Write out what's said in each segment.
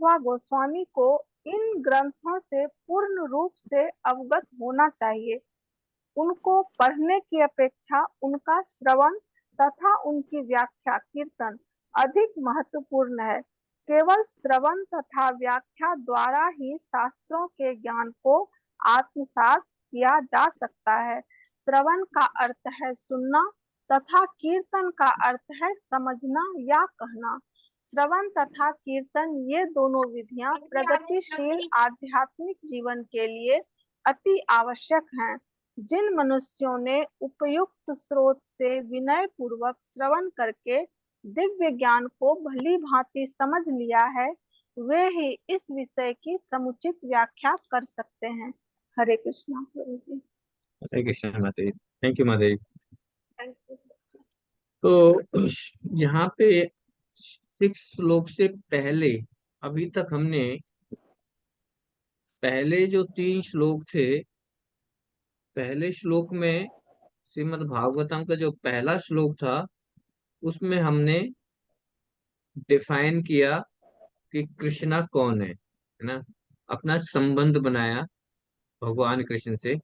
अथवा गोस्वामी को इन ग्रंथों से पूर्ण रूप से अवगत होना चाहिए। उनको पढ़ने की अपेक्षा उनका श्रवण तथा उनकी व्याख्या कीर्तन अधिक महत्वपूर्ण है। केवल श्रवण तथा व्याख्या द्वारा ही शास्त्रों के ज्ञान को आत्मसात किया जा सकता है। श्रवण का अर्थ है सुनना तथा कीर्तन का अर्थ है समझना या कहना। श्रवण तथा कीर्तन ये दोनों विधियां प्रगतिशील आध्यात्मिक जीवन के लिए अति आवश्यक हैं। जिन मनुष्यों ने उपयुक्त स्रोत से विनय पूर्वक श्रवण करके दिव्य ज्ञान को भली भांति समझ लिया है, वे ही इस विषय की समुचित व्याख्या कर सकते हैं। हरे कृष्णा प्रभु जी। हरे कृष्ण माता जी, थैंक यू माता जी। Thank you. तो यहाँ पे 6 श्लोक से पहले, अभी तक हमने पहले जो 3 श्लोक थे, पहले श्लोक में श्रीमद् भागवतम का जो पहला श्लोक था, उसमें हमने डिफाइन किया कि कृष्णा कौन है ना, अपना संबंध बनाया भगवान कृष्ण से,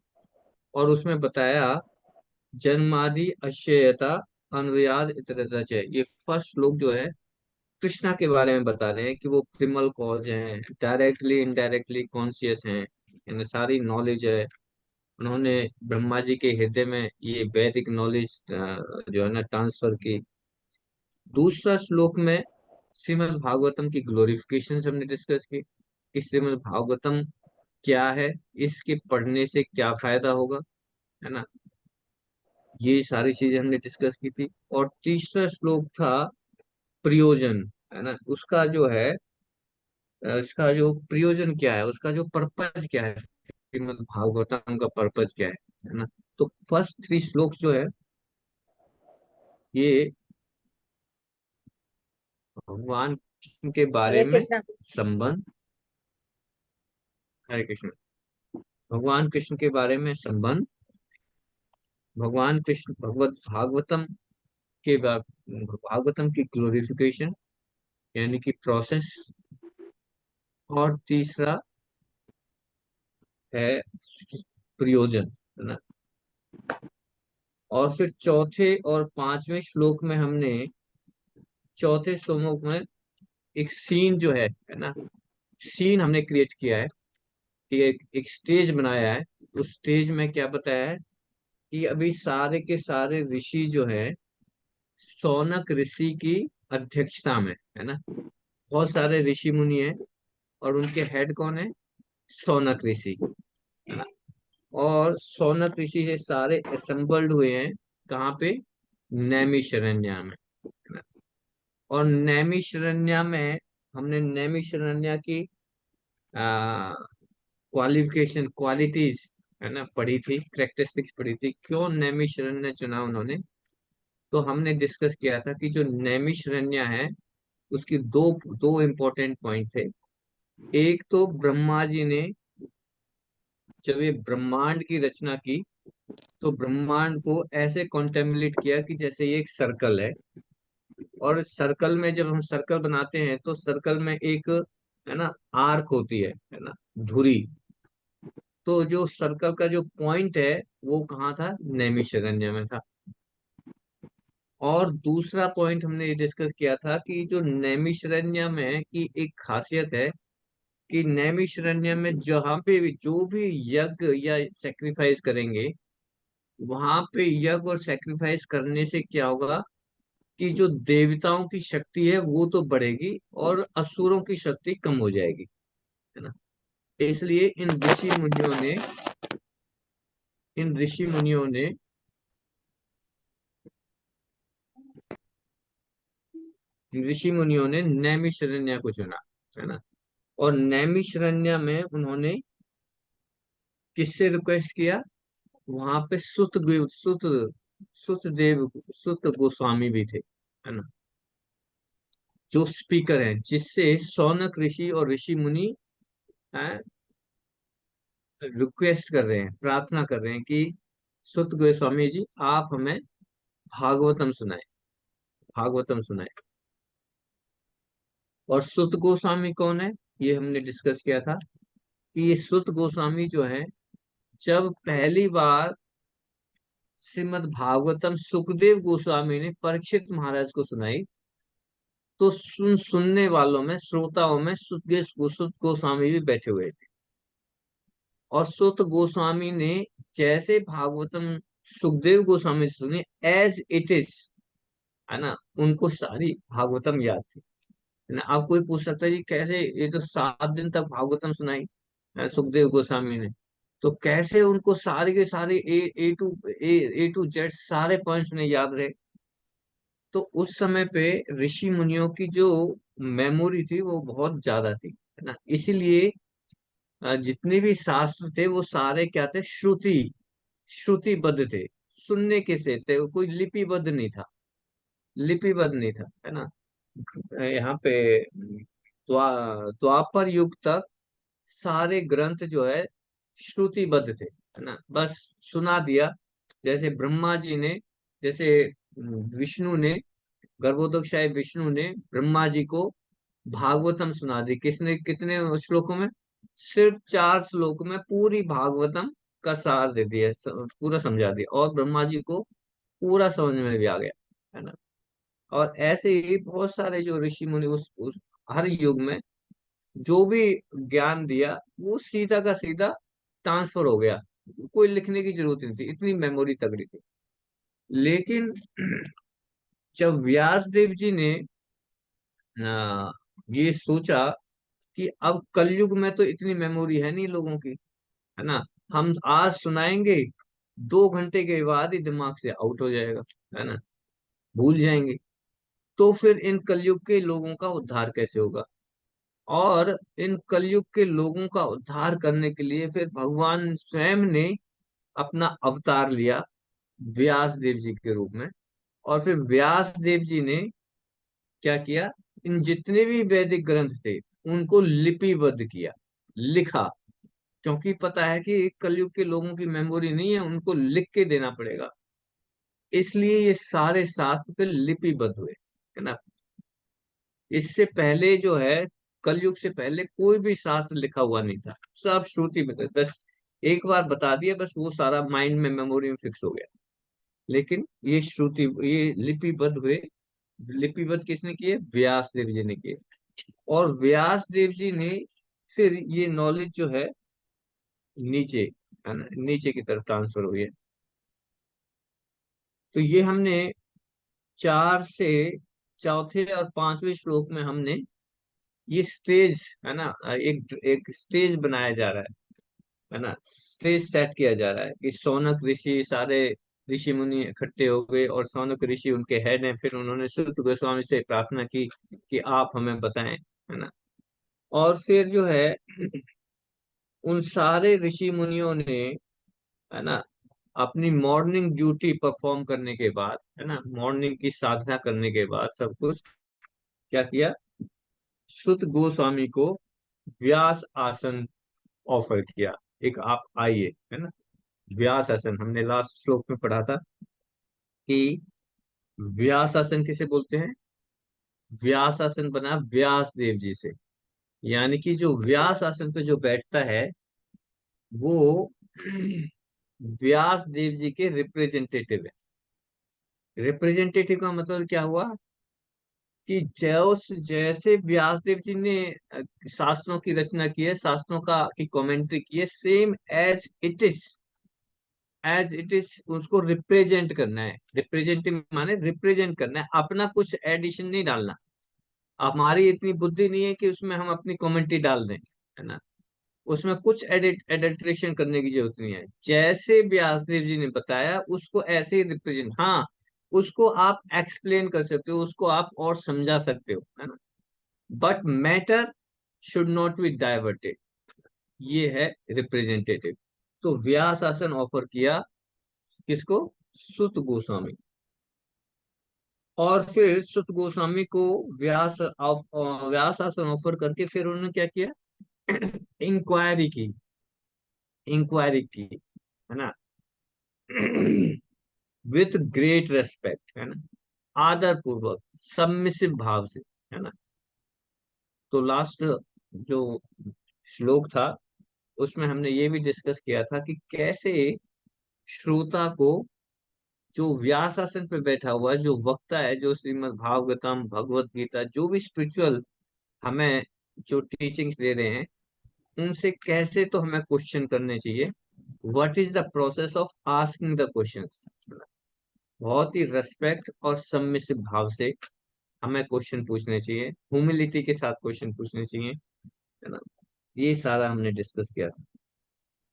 और उसमें बताया जन्मादि अश्चयता अन्वयाद इतरता च। ये फर्स्ट श्लोक जो है कृष्णा के बारे में बता रहे हैं कि वो प्रिमल कॉज हैं, डायरेक्टली इनडायरेक्टली कॉन्शियस हैं, इन्हें सारी नॉलेज है। उन्होंने ब्रह्मा जी के हृदय में ये वैदिक नॉलेज जो है ना ट्रांसफर की। दूसरा श्लोक में श्रीमद् भागवतम की ग्लोरिफिकेशन हमने डिस्कस की कि श्रीमद् भागवतम क्या है, इसके पढ़ने से क्या फायदा होगा, है ना। ये सारी चीजें हमने डिस्कस की थी। और तीसरा श्लोक था प्रयोजन, है ना, उसका जो है उसका जो प्रयोजन क्या है, उसका जो पर्पज क्या है, श्रीमद् भागवतम का पर्पज क्या है ना। तो फर्स्ट 3 श्लोक जो है ये भगवान कृष्ण के बारे हरे में कृष्णा। संबंध, हरे कृष्ण, भगवान कृष्ण के बारे में संबंध, भगवान कृष्ण भगवत भागवतम के भागवतम की ग्लोरिफिकेशन यानी कि प्रोसेस, और तीसरा है प्रयोजन, है ना। और फिर चौथे और पांचवें श्लोक में हमने, चौथे श्लोक में एक सीन जो है ना, सीन हमने क्रिएट किया है कि एक स्टेज बनाया है। उस स्टेज में क्या बताया है कि अभी सारे के सारे ऋषि जो है सौनक ऋषि की अध्यक्षता में, है ना, बहुत सारे ऋषि मुनि हैं, और उनके हेड कौन है, सौनक ऋषि, है ना। और सौनक ऋषि से सारे असेंबल्ड हुए हैं कहाँ पे, नैमिषारण्य में, है ना। और नैमिषारण्य में हमने नैमिषारण्य की क्वालिफिकेशन, क्वालिटीज, है ना, पढ़ी थी, करेक्टरिस्टिक्स पढ़ी थी, क्यों नैमिषारण्य चुना उन्होंने। तो हमने डिस्कस किया था कि जो नैमिषारण्य है उसकी दो दो इम्पोर्टेंट पॉइंट थे। एक तो ब्रह्मा जी ने जब ये ब्रह्मांड की रचना की तो ब्रह्मांड को ऐसे कॉन्टेम्पलेट किया कि जैसे ये एक सर्कल है, और सर्कल में जब हम सर्कल बनाते हैं तो सर्कल में एक, है ना, आर्क होती है ना, धुरी। तो जो सर्कल का जो पॉइंट है वो कहाँ था, नैमिषारण्य में था। और दूसरा पॉइंट हमने ये डिस्कस किया था कि जो नैमिषारण्य में की एक खासियत है कि नैमिषारण्य में जहाँ पे भी जो भी यज्ञ या सेक्रीफाइस करेंगे, वहां पे यज्ञ और सेक्रीफाइस करने से क्या होगा कि जो देवताओं की शक्ति है वो तो बढ़ेगी और असुरों की शक्ति कम हो जाएगी, है ना। इसलिए इन ऋषि मुनियों ने नैमिषारण्य को चुना, है ना। और नैमिषारण्य में उन्होंने किससे रिक्वेस्ट किया, वहां पे सुत गोस्वामी भी थे, है ना, जो स्पीकर हैं, जिससे सौनक ऋषि और ऋषि मुनि रिक्वेस्ट कर रहे हैं, प्रार्थना कर रहे हैं कि सुत गोस्वामी जी आप हमें भागवतम सुनाए, भागवतम सुनाए। और सुत गोस्वामी कौन है, ये हमने डिस्कस किया था कि ये सुत गोस्वामी जो है, जब पहली बार श्रीमद् भागवतम सुखदेव गोस्वामी ने परीक्षित महाराज को सुनाई, तो सुनने वालों में, श्रोताओं में सुत गोस्वामी भी बैठे हुए थे। और सुत गोस्वामी ने जैसे भागवतम सुखदेव गोस्वामी से सुनी एज इट इज, है ना, उनको सारी भागवतम याद थी, है ना। आप कोई पूछ सकता है जी कैसे, ये तो 7 दिन तक भागवतम सुनाई सुखदेव गोस्वामी ने, तो कैसे उनको सारे के सारे ए टू जेड सारे पॉइंट्स में याद रहे। तो उस समय पे ऋषि मुनियों की जो मेमोरी थी वो बहुत ज्यादा थी, है ना। इसीलिए जितने भी शास्त्र थे वो सारे क्या थे, श्रुतिबद्ध थे, सुनने के से थे, कोई लिपिबद्ध नहीं था, लिपिबद्ध नहीं था, है ना। यहाँ पे द्वापर युग तक सारे ग्रंथ जो है श्रुतिबद्ध थे, है ना। बस सुना दिया, जैसे ब्रह्मा जी ने, जैसे विष्णु ने, गर्भोदकशाही विष्णु ने ब्रह्मा जी को भागवतम सुना दी। किसने, कितने श्लोकों में? सिर्फ 4 श्लोक में पूरी भागवतम का सार दे दिया, पूरा समझा दिया, और ब्रह्मा जी को पूरा समझ में भी आ गया, है ना। और ऐसे ही बहुत सारे जो ऋषि मुनि उस हर युग में जो भी ज्ञान दिया वो सीधा का सीधा ट्रांसफर हो गया, कोई लिखने की जरूरत नहीं थी, इतनी मेमोरी तगड़ी थी। लेकिन जब व्यास देव जी ने ये सोचा कि अब कलयुग में तो इतनी मेमोरी है नहीं लोगों की, है ना, हम आज सुनाएंगे 2 घंटे के बाद ही दिमाग से आउट हो जाएगा, है ना, भूल जाएंगे। तो फिर इन कलयुग के लोगों का उद्धार कैसे होगा? और इन कलयुग के लोगों का उद्धार करने के लिए फिर भगवान स्वयं ने अपना अवतार लिया व्यास देव जी के रूप में। और फिर व्यास देव जी ने क्या किया, इन जितने भी वैदिक ग्रंथ थे उनको लिपिबद्ध किया, लिखा, क्योंकि पता है कि कलयुग के लोगों की मेमोरी नहीं है, उनको लिख के देना पड़ेगा, इसलिए ये सारे शास्त्र फिर लिपिबद्ध हुए, है ना। इससे पहले जो है, कलयुग से पहले कोई भी शास्त्र लिखा हुआ नहीं था, सब श्रुति में थे, बस एक बार बता दिया, बस वो सारा माइंड में, मेमोरी में फिक्स हो गया। लेकिन ये श्रुति, ये लिपिबद्ध हुए। लिपिबद्ध किसने किए? व्यास देव जी ने किए। और व्यास देव जी ने फिर ये नॉलेज जो है नीचे, है ना, नीचे की तरफ ट्रांसफर हुई है। तो ये हमने 4 से चौथे और 5वें श्लोक में हमने ये स्टेज, है ना, एक एक स्टेज बनाया जा रहा है ना, स्टेज सेट किया जा रहा है कि शौनक ऋषि, सारे ऋषि मुनि इकट्ठे हो गए, और शौनक ऋषि उनके हेड हैं। फिर उन्होंने सुत गोस्वामी से प्रार्थना की कि आप हमें बताएं, है ना। और फिर जो है उन सारे ऋषि मुनियों ने, है ना, अपनी मॉर्निंग ड्यूटी परफॉर्म करने के बाद, है ना, मॉर्निंग की साधना करने के बाद सब कुछ क्या किया, सुत गोस्वामी को व्यास आसन ऑफर किया। एक आप आइए, है ना, व्यास आसन हमने लास्ट श्लोक में पढ़ा था कि व्यास आसन किसे बोलते हैं? व्यास आसन बना व्यास देव जी से, यानी कि जो व्यास आसन पे जो बैठता है वो व्यास देव जी के रिप्रेजेंटेटिव है। रिप्रेजेंटेटिव का मतलब क्या हुआ कि जैसे व्यास देव जी ने शास्त्रों की रचना की है, शास्त्रों का की कमेंट्री की है, सेम एज इट इज उसको रिप्रेजेंट करना है। रिप्रेजेंटिव माने रिप्रेजेंट करना है, अपना कुछ एडिशन नहीं डालना। हमारी इतनी बुद्धि नहीं है कि उसमें हम अपनी कमेंट्री डाल दें, है ना, उसमें कुछ एडिल्ट्रेशन करने की जरूरत नहीं है। जैसे व्यासदेव जी ने बताया उसको ऐसे ही रिप्रेजेंट, हाँ, उसको आप एक्सप्लेन कर सकते हो, उसको आप और समझा सकते हो, है ना, but matter should not be diverted. ये है रिप्रेजेंटेटिव। तो व्यास आसन ऑफर किया किसको? सुत गोस्वामी। और फिर सुत गोस्वामी को व्यास आसन ऑफर करके फिर उन्होंने क्या किया, इंक्वायरी की, इंक्वायरी की, है ना, विथ ग्रेट रेस्पेक्ट, है ना, आदर पूर्वक, सबमिसिव भाव से, है ना। तो लास्ट जो श्लोक था उसमें हमने ये भी डिस्कस किया था कि कैसे श्रोता को, जो व्यास आसन पे बैठा हुआ है, जो वक्ता है, जो श्रीमद् भागवतम, भगवत गीता, जो भी स्पिरिचुअल हमें जो टीचिंग्स दे रहे हैं, उनसे कैसे तो हमें क्वेश्चन करने चाहिए। What is the process of asking the questions. बहुत ही रेस्पेक्ट और सबमिसिव भाव से हमें क्वेश्चन पूछने चाहिए, ह्यूमिलिटी के साथ क्वेश्चन पूछने चाहिए, है ना। ये सारा हमने डिस्कस किया था।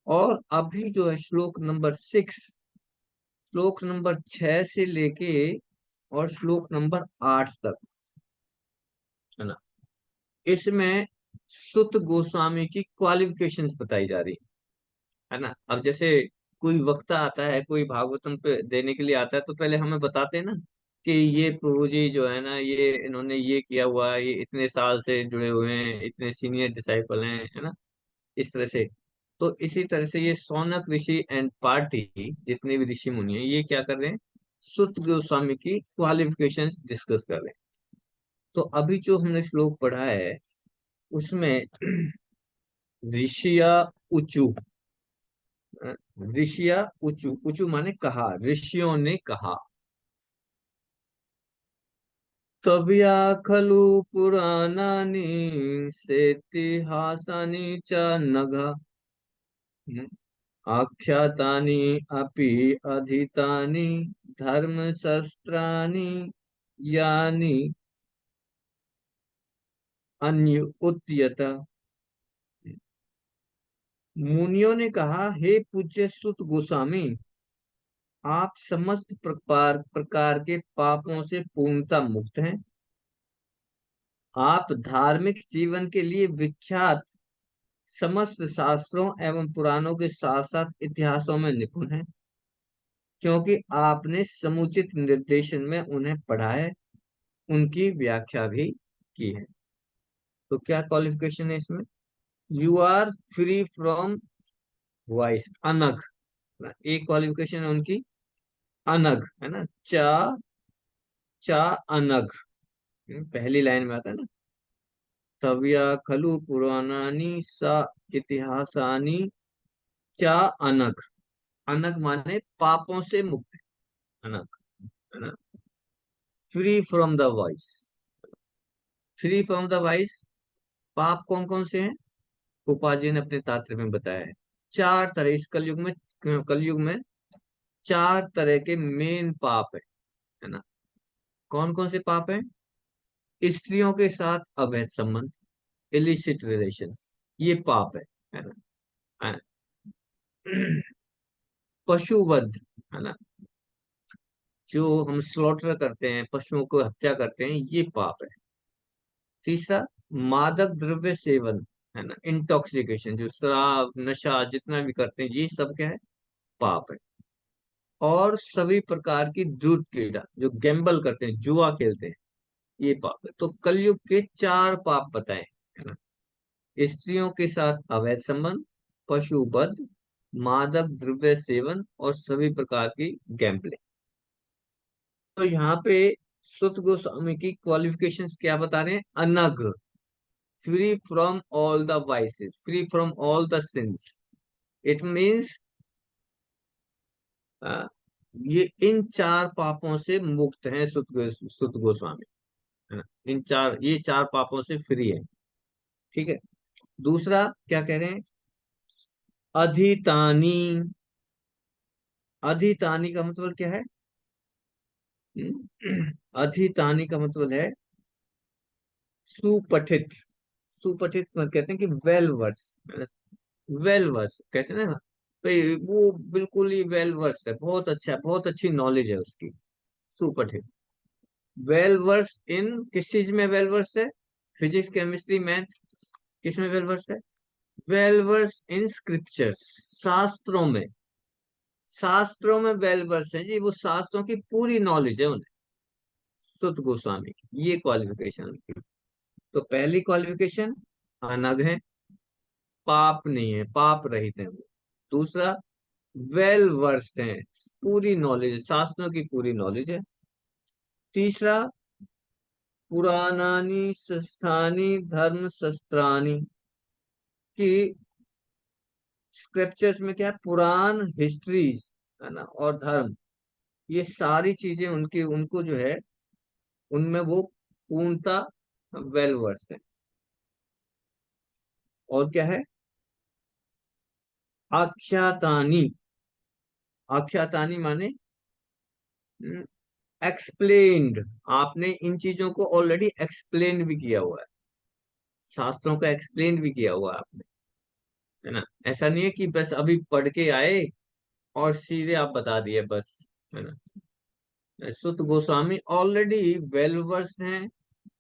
और अभी जो है श्लोक नंबर 6, श्लोक नंबर 6 से लेके और श्लोक नंबर 8 तक, है ना, इसमें सुत गोस्वामी की क्वालिफिकेशंस बताई जा रही है ना। अब जैसे कोई वक्ता आता है, कोई भागवतम पे देने के लिए आता है, तो पहले हमें बताते हैं ना कि ये प्रभु जी जो है ना, ये इन्होंने ये किया हुआ है, ये इतने साल से जुड़े हुए हैं, इतने सीनियर डिसाइपल हैं, है ना, इस तरह से। तो इसी तरह से ये सौनक ऋषि एंड पार्टी, जितने भी ऋषि मुनि हैं, ये क्या कर रहे हैं, सुत गोस्वामी की क्वालिफिकेशंस डिस्कस कर रहे हैं। तो अभी जो हमने श्लोक पढ़ा है उसमें ऋषिया ऊचु, ऋषिया ऊचु, ऊचु माने कहा, ऋषियों ने कहा। तव्या खलु पुराणानि सेतिहासानि च नघ, आख्यातानि अपि अधीतानि धर्मशास्त्राणि यानि अन्युत्यत। मुनियों ने कहा, हे पूज्य सुत गोस्वामी, आप समस्त प्रकार प्रकार के पापों से पूर्णतः मुक्त हैं। आप धार्मिक जीवन के लिए विख्यात समस्त शास्त्रों एवं पुराणों के साथ साथ इतिहासों में निपुण हैं, क्योंकि आपने समुचित निर्देशन में उन्हें पढ़ा है, उनकी व्याख्या भी की है। तो क्या क्वालिफिकेशन है इसमें? You are free from vice, अनग। एक क्वालिफिकेशन है उनकी, अनग, है ना, चा, चा, अनग। पहली लाइन में आता है ना, तव्या खलु पुराणानि सा इतिहासानि चा अनग। अनग माने पापों से मुक्त, अनग, है ना। Free from the voice, free from the voice. पाप कौन कौन से हैं? उपाजी ने अपने तात्पर्य में बताया है। चार तरह इस कलयुग में, कलयुग में चार तरह के मेन पाप है ना। कौन कौन से पाप हैं? स्त्रियों के साथ अवैध संबंध, इलिसिट रिलेशंस, ये पाप है ना। हाँ। पशुवध, है ना, जो हम स्लॉटर करते हैं, पशुओं को हत्या करते हैं, ये पाप है। तीसरा, मादक द्रव्य सेवन, है ना, इंटॉक्सिकेशन, जो शराब नशा जितना भी करते हैं, ये सब क्या है, पाप है। और सभी प्रकार की दूध क्रीड़ा, जो गैम्बल करते हैं, जुआ खेलते हैं, ये पाप है। तो कलयुग के चार पाप बताए, है ना। स्त्रियों के साथ अवैध संबंध, पशुवध, मादक द्रव्य सेवन और सभी प्रकार की गैम्बलिंग। तो यहाँ पे सुत गोस्वामी की क्वालिफिकेशंस क्या बता रहे हैं? अनग, free from all the vices, free from all the sins. It means ये इन चार पापों से मुक्त हैं सुत गोस्वामी, है ना। इन चार, ये चार पापों से फ्री है। ठीक है। दूसरा क्या कह रहे हैं? अधितानी, अधितानी का मतलब क्या है? अधितानी का मतलब है सुपठित। सुपठित मतलब कहते हैं कि वेल वर्स, वेल वर्स कैसे ना, भाई वो बिल्कुल ही वेल वर्स है, बहुत अच्छा है, बहुत अच्छी नॉलेज है उसकी। सुपरहिट, वेल वर्स इन, किस चीज में वेल वर्स है? फिजिक्स, केमिस्ट्री, मैथ, किस में वेल वर्स है? वेल वर्स इन स्क्रिप्चर्स, शास्त्रों में, शास्त्रों में वेल वर्स है जी, वो शास्त्रों की पूरी नॉलेज है उन्हें, सुत गोस्वामी की, ये क्वालिफिकेशन उनकी। तो पहली क्वालिफिकेशन, अनग है, पाप नहीं है, पाप रहित है वो। दूसरा, वेल वर्स्ड है, पूरी नॉलेज, शास्त्रों की पूरी नॉलेज है। तीसरा, पुराणानि शस्त्राणि धर्म शस्त्राणि की स्क्रिप्चर्स में क्या है, पुराण, हिस्ट्रीज, है ना, और धर्म, ये सारी चीजें उनकी, उनको जो है उनमें वो पूर्णता वेल वर्स्ड है। और क्या है, आख्यातानी, आख्यातानी माने एक्सप्लेन्ड, आपने इन चीजों को ऑलरेडी एक्सप्लेन भी किया हुआ है, शास्त्रों का एक्सप्लेन भी किया हुआ है आपने, है ना। ऐसा नहीं है कि बस अभी पढ़ के आए और सीधे आप बता दिए बस, है ना। सुत गोस्वामी ऑलरेडी वेल वर्स हैं,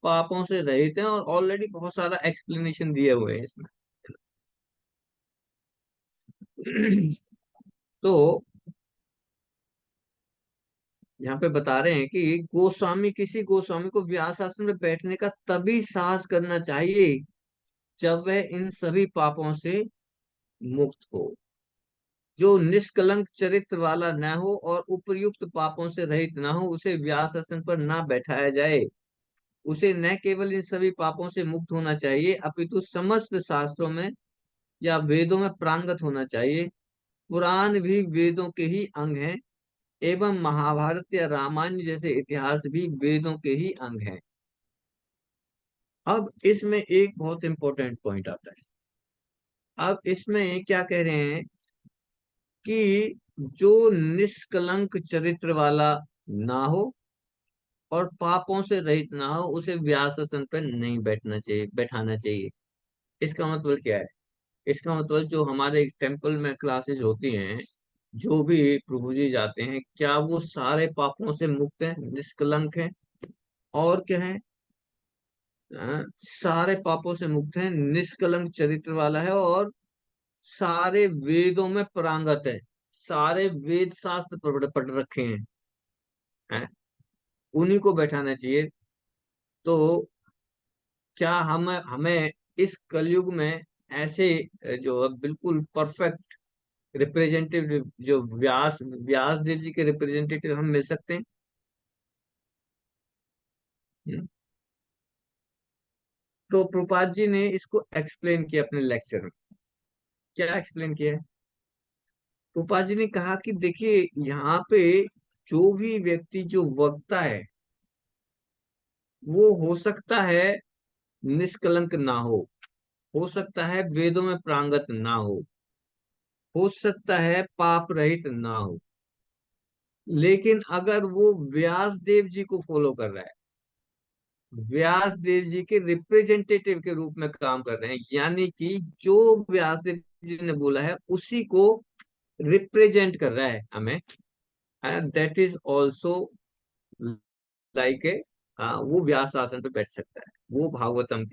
पापों से रहित हैं, और ऑलरेडी बहुत सारा एक्सप्लेनेशन दिए हुए हैं इसमें। तो यहाँ पे बता रहे हैं कि गोस्वामी, किसी गोस्वामी को व्यास आसन में बैठने का तभी साहस करना चाहिए जब वह इन सभी पापों से मुक्त हो, जो निष्कलंक चरित्र वाला न हो और उपयुक्त पापों से रहित न हो, उसे व्यास आसन पर ना बैठाया जाए। उसे न केवल इन सभी पापों से मुक्त होना चाहिए, अपितु समस्त शास्त्रों में या वेदों में प्रांगत होना चाहिए। पुराण भी वेदों के ही अंग हैं, एवं महाभारत या रामायण जैसे इतिहास भी वेदों के ही अंग हैं। अब इसमें एक बहुत इंपॉर्टेंट पॉइंट आता है। अब इसमें क्या कह रहे हैं कि जो निष्कलंक चरित्र वाला ना हो और पापों से रहित ना हो, उसे व्यास आसन पर नहीं बैठना चाहिए, बैठाना चाहिए। इसका मतलब क्या है? इसका मतलब जो हमारे टेम्पल में क्लासेस होती हैं, जो भी प्रभु जी जाते हैं, क्या वो सारे पापों से मुक्त हैं, निष्कलंक हैं, और क्या है, सारे पापों से मुक्त है, निष्कलंक चरित्र वाला है, और सारे वेदों में पारंगत है, सारे वेद शास्त्र पढ़ रखे हैं, उन्हीं को बैठाना चाहिए। तो क्या हम हमें इस कलयुग में ऐसे जो बिल्कुल परफेक्ट रिप्रेजेंटेटिव, जो व्यास व्यास देव जी के रिप्रेजेंटेटिव हम मिल सकते हैं? हम्म। तो प्रभुपाद जी ने इसको एक्सप्लेन किया अपने लेक्चर में। क्या एक्सप्लेन किया है? प्रभुपाद जी ने कहा कि देखिए, यहाँ पे जो भी व्यक्ति, जो वक्ता है, वो हो सकता है निष्कलंक ना हो सकता है वेदों में प्रांगत ना हो सकता है पाप रहित ना हो, लेकिन अगर वो व्यास देव जी को फॉलो कर रहा है, व्यास देव जी के रिप्रेजेंटेटिव के रूप में काम कर रहे हैं, यानी कि जो व्यास देव जी ने बोला है उसी को रिप्रेजेंट कर रहा है हमें, that is also like a, वो व्यास आसन पे बैठ सकता है, वो भागवतम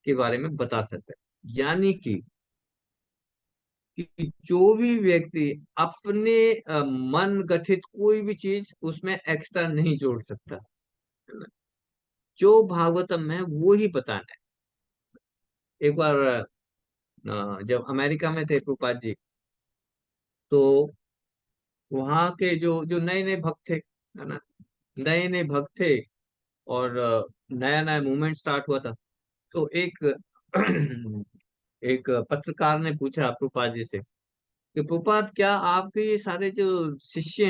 के बारे में बता सकता है। यानी कि जो भी व्यक्ति अपने मन गठित कोई भी चीज उसमें एक्स्ट्रा नहीं जोड़ सकता, है ना। जो भागवतम है वो ही बताना है। एक बार जब अमेरिका में थे प्रभुपाद जी, तो वहाँ के जो जो नए नए भक्त थे, है ना, नए नए भक्त थे, और नया नया मूवमेंट स्टार्ट हुआ था। तो एक एक पत्रकार ने पूछा प्रभुपाद जी से कि प्रभुपाद, क्या आपके ये सारे जो शिष्य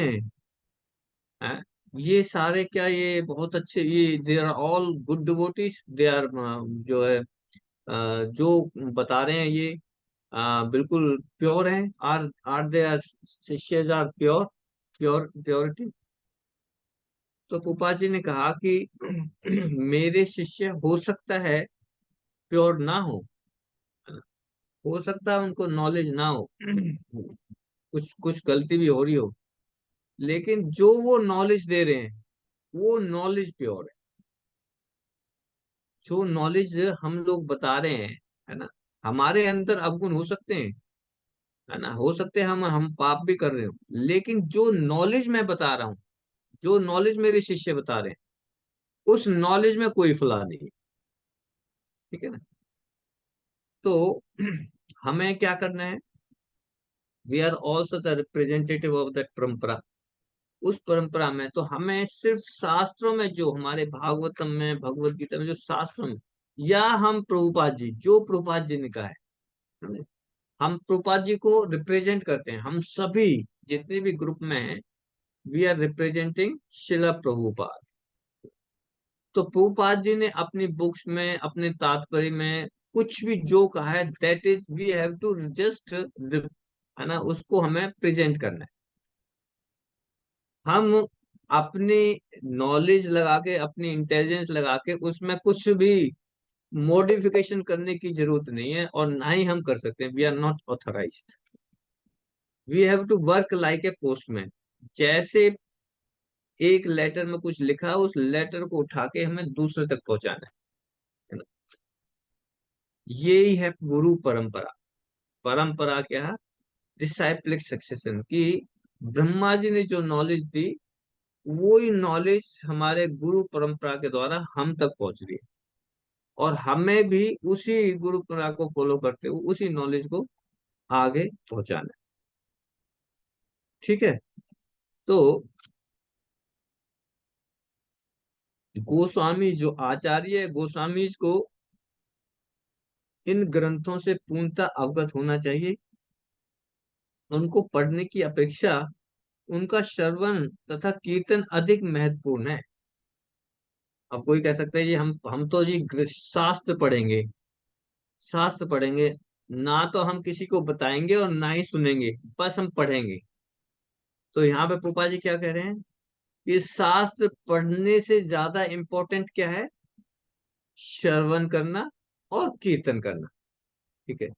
हैं, ये सारे, क्या ये बहुत अच्छे, ये they are all good devotees, they are, जो है, जो बता रहे हैं ये बिल्कुल प्योर हैं, आर दे आर शिष्यज आर प्योर, प्योरिटी? तो पुपा जी ने कहा कि मेरे शिष्य हो सकता है प्योर ना हो सकता है उनको नॉलेज ना हो, कुछ कुछ गलती भी हो रही हो, लेकिन जो वो नॉलेज दे रहे हैं वो नॉलेज प्योर है। जो नॉलेज हम लोग बता रहे हैं, है ना, हमारे अंदर अवगुण हो सकते हैं, है ना, हो सकते हैं हम पाप भी कर रहे हो, लेकिन जो नॉलेज मैं बता रहा हूँ, जो नॉलेज मेरे शिष्य बता रहे हैं, उस नॉलेज में कोई फुला नहीं है। ठीक है ना। तो हमें क्या करना है? We are also the representative of that parampara, उस परंपरा में, तो हमें सिर्फ शास्त्रों में, जो हमारे भागवतम में, भगवत गीता में जो शास्त्रों में, या हम प्रभुपाद जी, जो प्रभुपाद जी ने कहा है, हम प्रभुपाद जी को रिप्रेजेंट करते हैं। हम सभी जितने भी ग्रुप में हैं, वी आर रिप्रेजेंटिंग शिला प्रभुपाद। तो प्रभुपाद जी ने अपनी बुक्स में, अपने तात्पर्य में कुछ भी जो कहा है, that is we have to just, है ना, उसको हमें प्रेजेंट करना है। हम अपनी नॉलेज लगा के, अपनी इंटेलिजेंस लगा के उसमें कुछ भी मॉडिफिकेशन करने की जरूरत नहीं है, और ना ही हम कर सकते हैं। We are not authorized. We have to work like a postman. जैसे एक लेटर में कुछ लिखा है, उस लेटर को उठा के हमें दूसरे तक पहुंचाना है ना। यही है गुरु परंपरा। परंपरा क्या है? डिसाइप्लिक सक्सेशन की। ब्रह्मा जी ने जो नॉलेज दी, वही नॉलेज हमारे गुरु परंपरा के द्वारा हम तक पहुंच रही है, और हमें भी उसी गुरु परंपरा को फॉलो करते हुए उसी नॉलेज को आगे पहुंचाना है। ठीक है। तो गोस्वामी जो आचार्य है, गोस्वामी को इन ग्रंथों से पूर्णतः अवगत होना चाहिए। उनको पढ़ने की अपेक्षा उनका श्रवण तथा कीर्तन अधिक महत्वपूर्ण है। अब कोई कह सकता है जी, हम तो जी शास्त्र पढ़ेंगे, शास्त्र पढ़ेंगे, ना तो हम किसी को बताएंगे और ना ही सुनेंगे, बस हम पढ़ेंगे। तो यहाँ पे पोपा जी क्या कह रहे हैं कि शास्त्र पढ़ने से ज्यादा इंपॉर्टेंट क्या है? श्रवण करना और कीर्तन करना। ठीक है।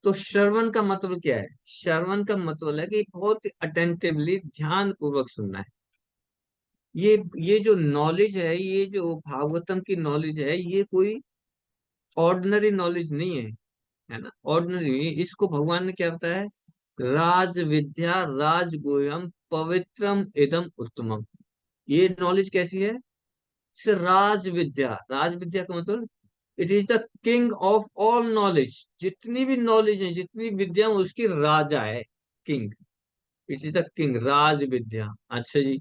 तो श्रवण का मतलब क्या है? श्रवण का मतलब है कि बहुत अटेंटिवली, ध्यान पूर्वक सुनना है। ये जो नॉलेज है, ये जो भागवतम की नॉलेज है, ये कोई ऑर्डिनरी नॉलेज नहीं है, है ना। ऑर्डिनरी, इसको भगवान ने क्या बताया है? राज विद्या राज गुह्यम पवित्रम इदम उत्तमम। ये नॉलेज कैसी है? राज विद्या। राज विद्या का मतलब, it is the king of all knowledge. जितनी भी नॉलेज है, जितनी विद्या है, उसकी राजा है, king. It is the king, राज विद्या। अच्छा जी,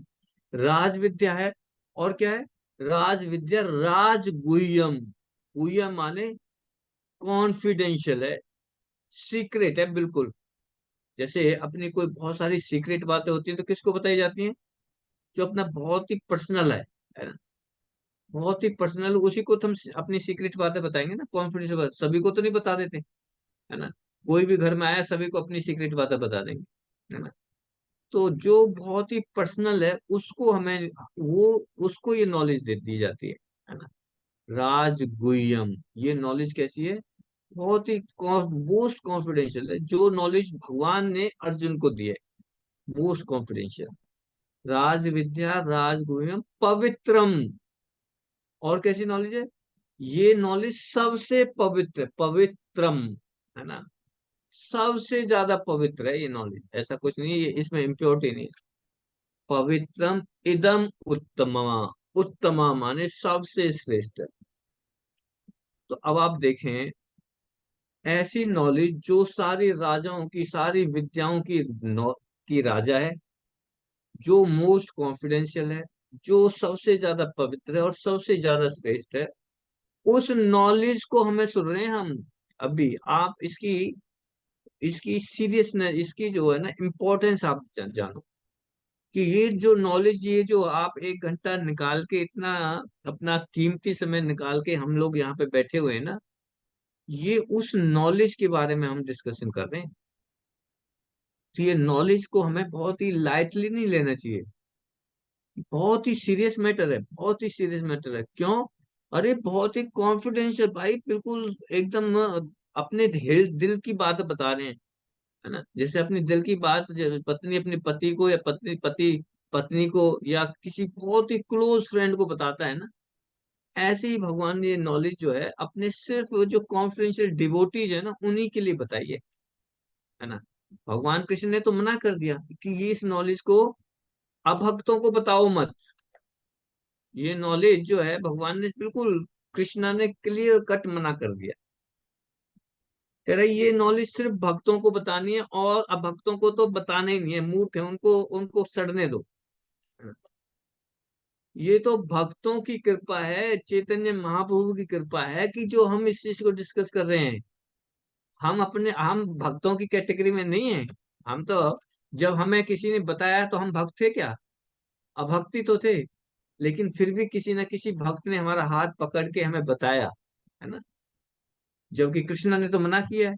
राज विद्या है। और क्या है? राज विद्या राज गुह्यम। गुह्यम माने कॉन्फिडेंशियल है, सीक्रेट है, बिल्कुल। जैसे अपनी कोई बहुत सारी सीक्रेट बातें होती हैं, तो किसको बताई जाती हैं? जो अपना बहुत ही पर्सनल है ना, बहुत ही पर्सनल, उसी को तो हम अपनी सीक्रेट बातें बताएंगे ना। कॉन्फिडेंशियल बात सभी को तो नहीं बता देते, है ना। कोई भी घर में आया, सभी को अपनी सीक्रेट बातें बता देंगे, है ना। तो जो बहुत ही पर्सनल है, उसको हमें, वो उसको ये नॉलेज दे दी जाती है ना। राज गुह्यम, ये नॉलेज कैसी है? बहुत ही मोस्ट कॉन्फिडेंशियल है, जो नॉलेज भगवान ने अर्जुन को दी है, मोस्ट कॉन्फिडेंशियल। राज विद्या राज गुह्यम पवित्रम। और कैसी नॉलेज है? ये नॉलेज सबसे पवित्र, पवित्रम, है ना। सबसे ज्यादा पवित्र है ये नॉलेज, ऐसा कुछ नहीं है, ये इसमें इम्प्योरिटी नहीं है। पवित्रम इदम उत्तमा। उत्तमा माने सबसे श्रेष्ठ। तो अब आप देखें, ऐसी नॉलेज जो सारी राजाओं की, सारी विद्याओं की की राजा है, जो मोस्ट कॉन्फिडेंशियल है, जो सबसे ज्यादा पवित्र है और सबसे ज्यादा श्रेष्ठ है, उस नॉलेज को हमें सुन रहे हैं हम अभी। आप इसकी इसकी सीरियसनेस, इसकी जो है ना इम्पोर्टेंस आप जानो, कि ये जो नॉलेज, ये जो आप 1 घंटा निकाल के, इतना अपना कीमती समय निकाल के हम लोग यहाँ पे बैठे हुए हैं ना, ये उस नॉलेज के बारे में हम डिस्कशन कर रहे हैं। तो ये नॉलेज को हमें बहुत ही लाइटली नहीं लेना चाहिए। बहुत ही सीरियस मैटर है, बहुत ही सीरियस मैटर है। क्यों? अरे बहुत ही कॉन्फिडेंशियल भाई, बिल्कुल एकदम अपने दिल की बात बता रहे हैं, है ना। जैसे अपनी दिल की बात, पत्नी अपने पति को, या पत्नी पति पत्नी को, या किसी बहुत ही क्लोज फ्रेंड को बताता है ना, ऐसे ही भगवान ने ये नॉलेज जो है अपने सिर्फ जो कॉन्फिडेंशियल डिवोटीज है ना, उन्हीं के लिए बताई है ना। भगवान कृष्ण ने तो मना कर दिया कि ये इस नॉलेज को अभक्तों को बताओ मत। ये नॉलेज जो है, भगवान ने बिल्कुल, कृष्णा ने क्लियर कट मना कर दिया। कह रहा है ये नॉलेज सिर्फ भक्तों को बतानी है, और अभक्तों को तो बताना ही नहीं है, मूर्ख है, उनको उनको सड़ने दो। ये तो भक्तों की कृपा है, चैतन्य महाप्रभु की कृपा है कि जो हम इस चीज को डिस्कस कर रहे हैं। हम भक्तों की कैटेगरी में नहीं है। हम तो, जब हमें किसी ने बताया तो हम भक्त थे क्या? अभक्ति तो थे। लेकिन फिर भी किसी न किसी भक्त ने हमारा हाथ पकड़ के हमें बताया, है ना? जबकि कृष्ण ने तो मना किया है।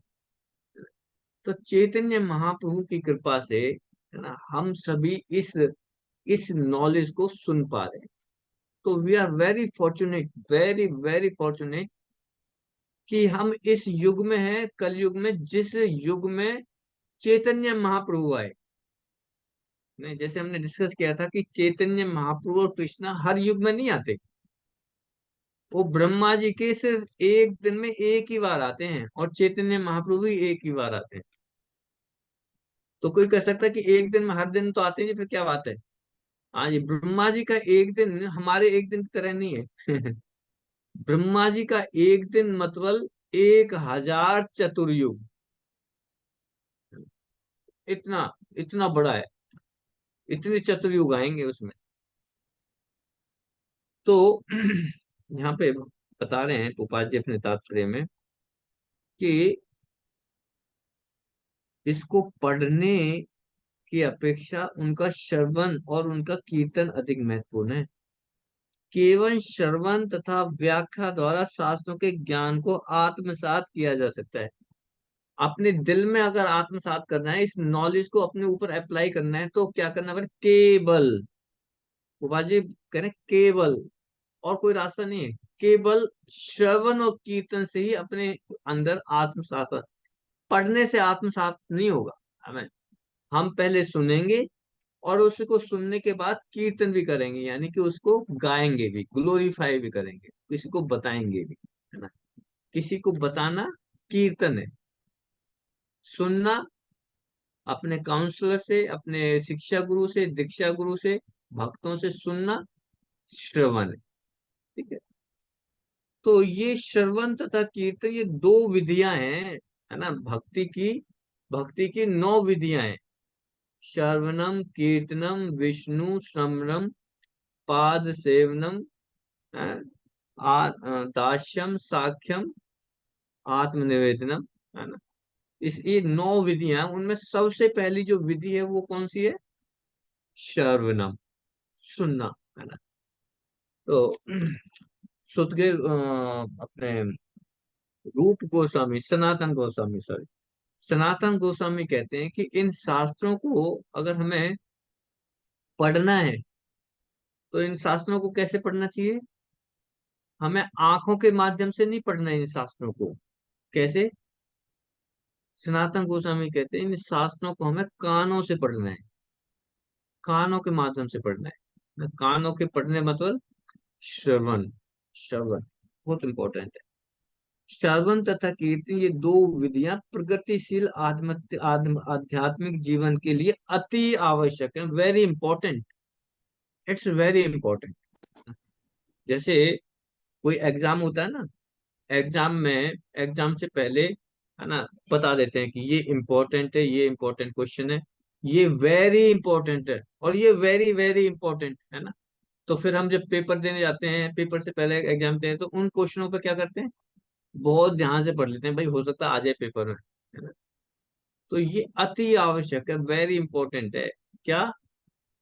तो चैतन्य महाप्रभु की कृपा से, है ना, हम सभी इस नॉलेज को सुन पा रहे हैं। तो we are very fortunate, very very fortunate कि हम इस युग में हैं, कलयुग में, जिस युग में चैतन्य महाप्रभु आए। नहीं, जैसे हमने डिस्कस किया था कि चैतन्य महाप्रभु और कृष्णा हर युग में नहीं आते। वो ब्रह्मा जी के सिर्फ एक दिन में एक ही बार आते हैं, और चैतन्य महाप्रभु भी एक ही बार आते हैं। तो कोई कह सकता है कि एक दिन में, हर दिन तो आते हैं, फिर क्या बात है? हाँ जी, ब्रह्मा जी का एक दिन हमारे एक दिन की तरह नहीं है। ब्रह्मा जी का एक दिन मतलब 1000 चतुर्युग। इतना इतना बड़ा है। इतने चतुर्युग आएंगे उसमें। तो यहाँ पे बता रहे हैं उपाध्याय जी अपने तात्पर्य में कि इसको पढ़ने की अपेक्षा उनका श्रवण और उनका कीर्तन अधिक महत्वपूर्ण है। केवल श्रवण तथा व्याख्या द्वारा शास्त्रों के ज्ञान को आत्मसात किया जा सकता है। अपने दिल में अगर आत्मसात करना है, इस नॉलेज को अपने ऊपर अप्लाई करना है, तो क्या करना पड़ेगा? केवल, उपाजी कह रहे हैं, केवल, और कोई रास्ता नहीं है। केवल श्रवण और कीर्तन से ही अपने अंदर आत्मसात। पढ़ने से आत्मसात नहीं होगा हमें। हम पहले सुनेंगे, और उसको सुनने के बाद कीर्तन भी करेंगे, यानी कि उसको गाएंगे भी, ग्लोरीफाई भी करेंगे, किसी को बताएंगे भी, है ना? किसी को बताना कीर्तन है। सुनना अपने काउंसलर से, अपने शिक्षा गुरु से, दीक्षा गुरु से, भक्तों से सुनना श्रवण है। ठीक है। तो ये श्रवण तथा कीर्तन, ये दो विधियां हैं, है ना? भक्ति की 9 विधियां हैं। श्रवणम, कीर्तनम, विष्णु स्मरणम, पाद सेवनम, दास्यम, साख्यम, आत्मनिवेदनम, है ना? ये 9 विधियां, उनमें सबसे पहली जो विधि है वो कौन सी है? श्रवणम, सुनना, है ना? तो सुतदेव, अपने रूप गोस्वामी, सनातन गोस्वामी, सॉरी, सनातन गोस्वामी कहते हैं कि इन शास्त्रों को अगर हमें पढ़ना है, तो इन शास्त्रों को कैसे पढ़ना चाहिए? हमें आंखों के माध्यम से नहीं पढ़ना है इन शास्त्रों को। कैसे? सनातन गोस्वामी कहते हैं इन शास्त्रों को हमें कानों से पढ़ना है, कानों के माध्यम से पढ़ना है। कानों के पढ़ने मतलब श्रवण। श्रवण बहुत इंपॉर्टेंट है। श्रवण तथा कीर्तन, ये दो विधियां प्रगतिशील आध्यात्मिक जीवन के लिए अति आवश्यक है। Very important, it's very important. जैसे कोई एग्जाम होता है ना, एग्जाम से पहले, है ना, बता देते हैं कि ये इंपॉर्टेंट है, ये इंपॉर्टेंट क्वेश्चन है, ये वेरी इंपॉर्टेंट है, और ये वेरी वेरी इंपॉर्टेंट है ना। तो फिर हम जब पेपर देने जाते हैं, पेपर से पहले एग्जाम देते हैं, तो उन क्वेश्चनों पे क्या करते हैं? बहुत ध्यान से पढ़ लेते हैं, भाई हो सकता है आ जाए पेपर में, है ना? तो ये अति आवश्यक है, वेरी इंपॉर्टेंट है। क्या?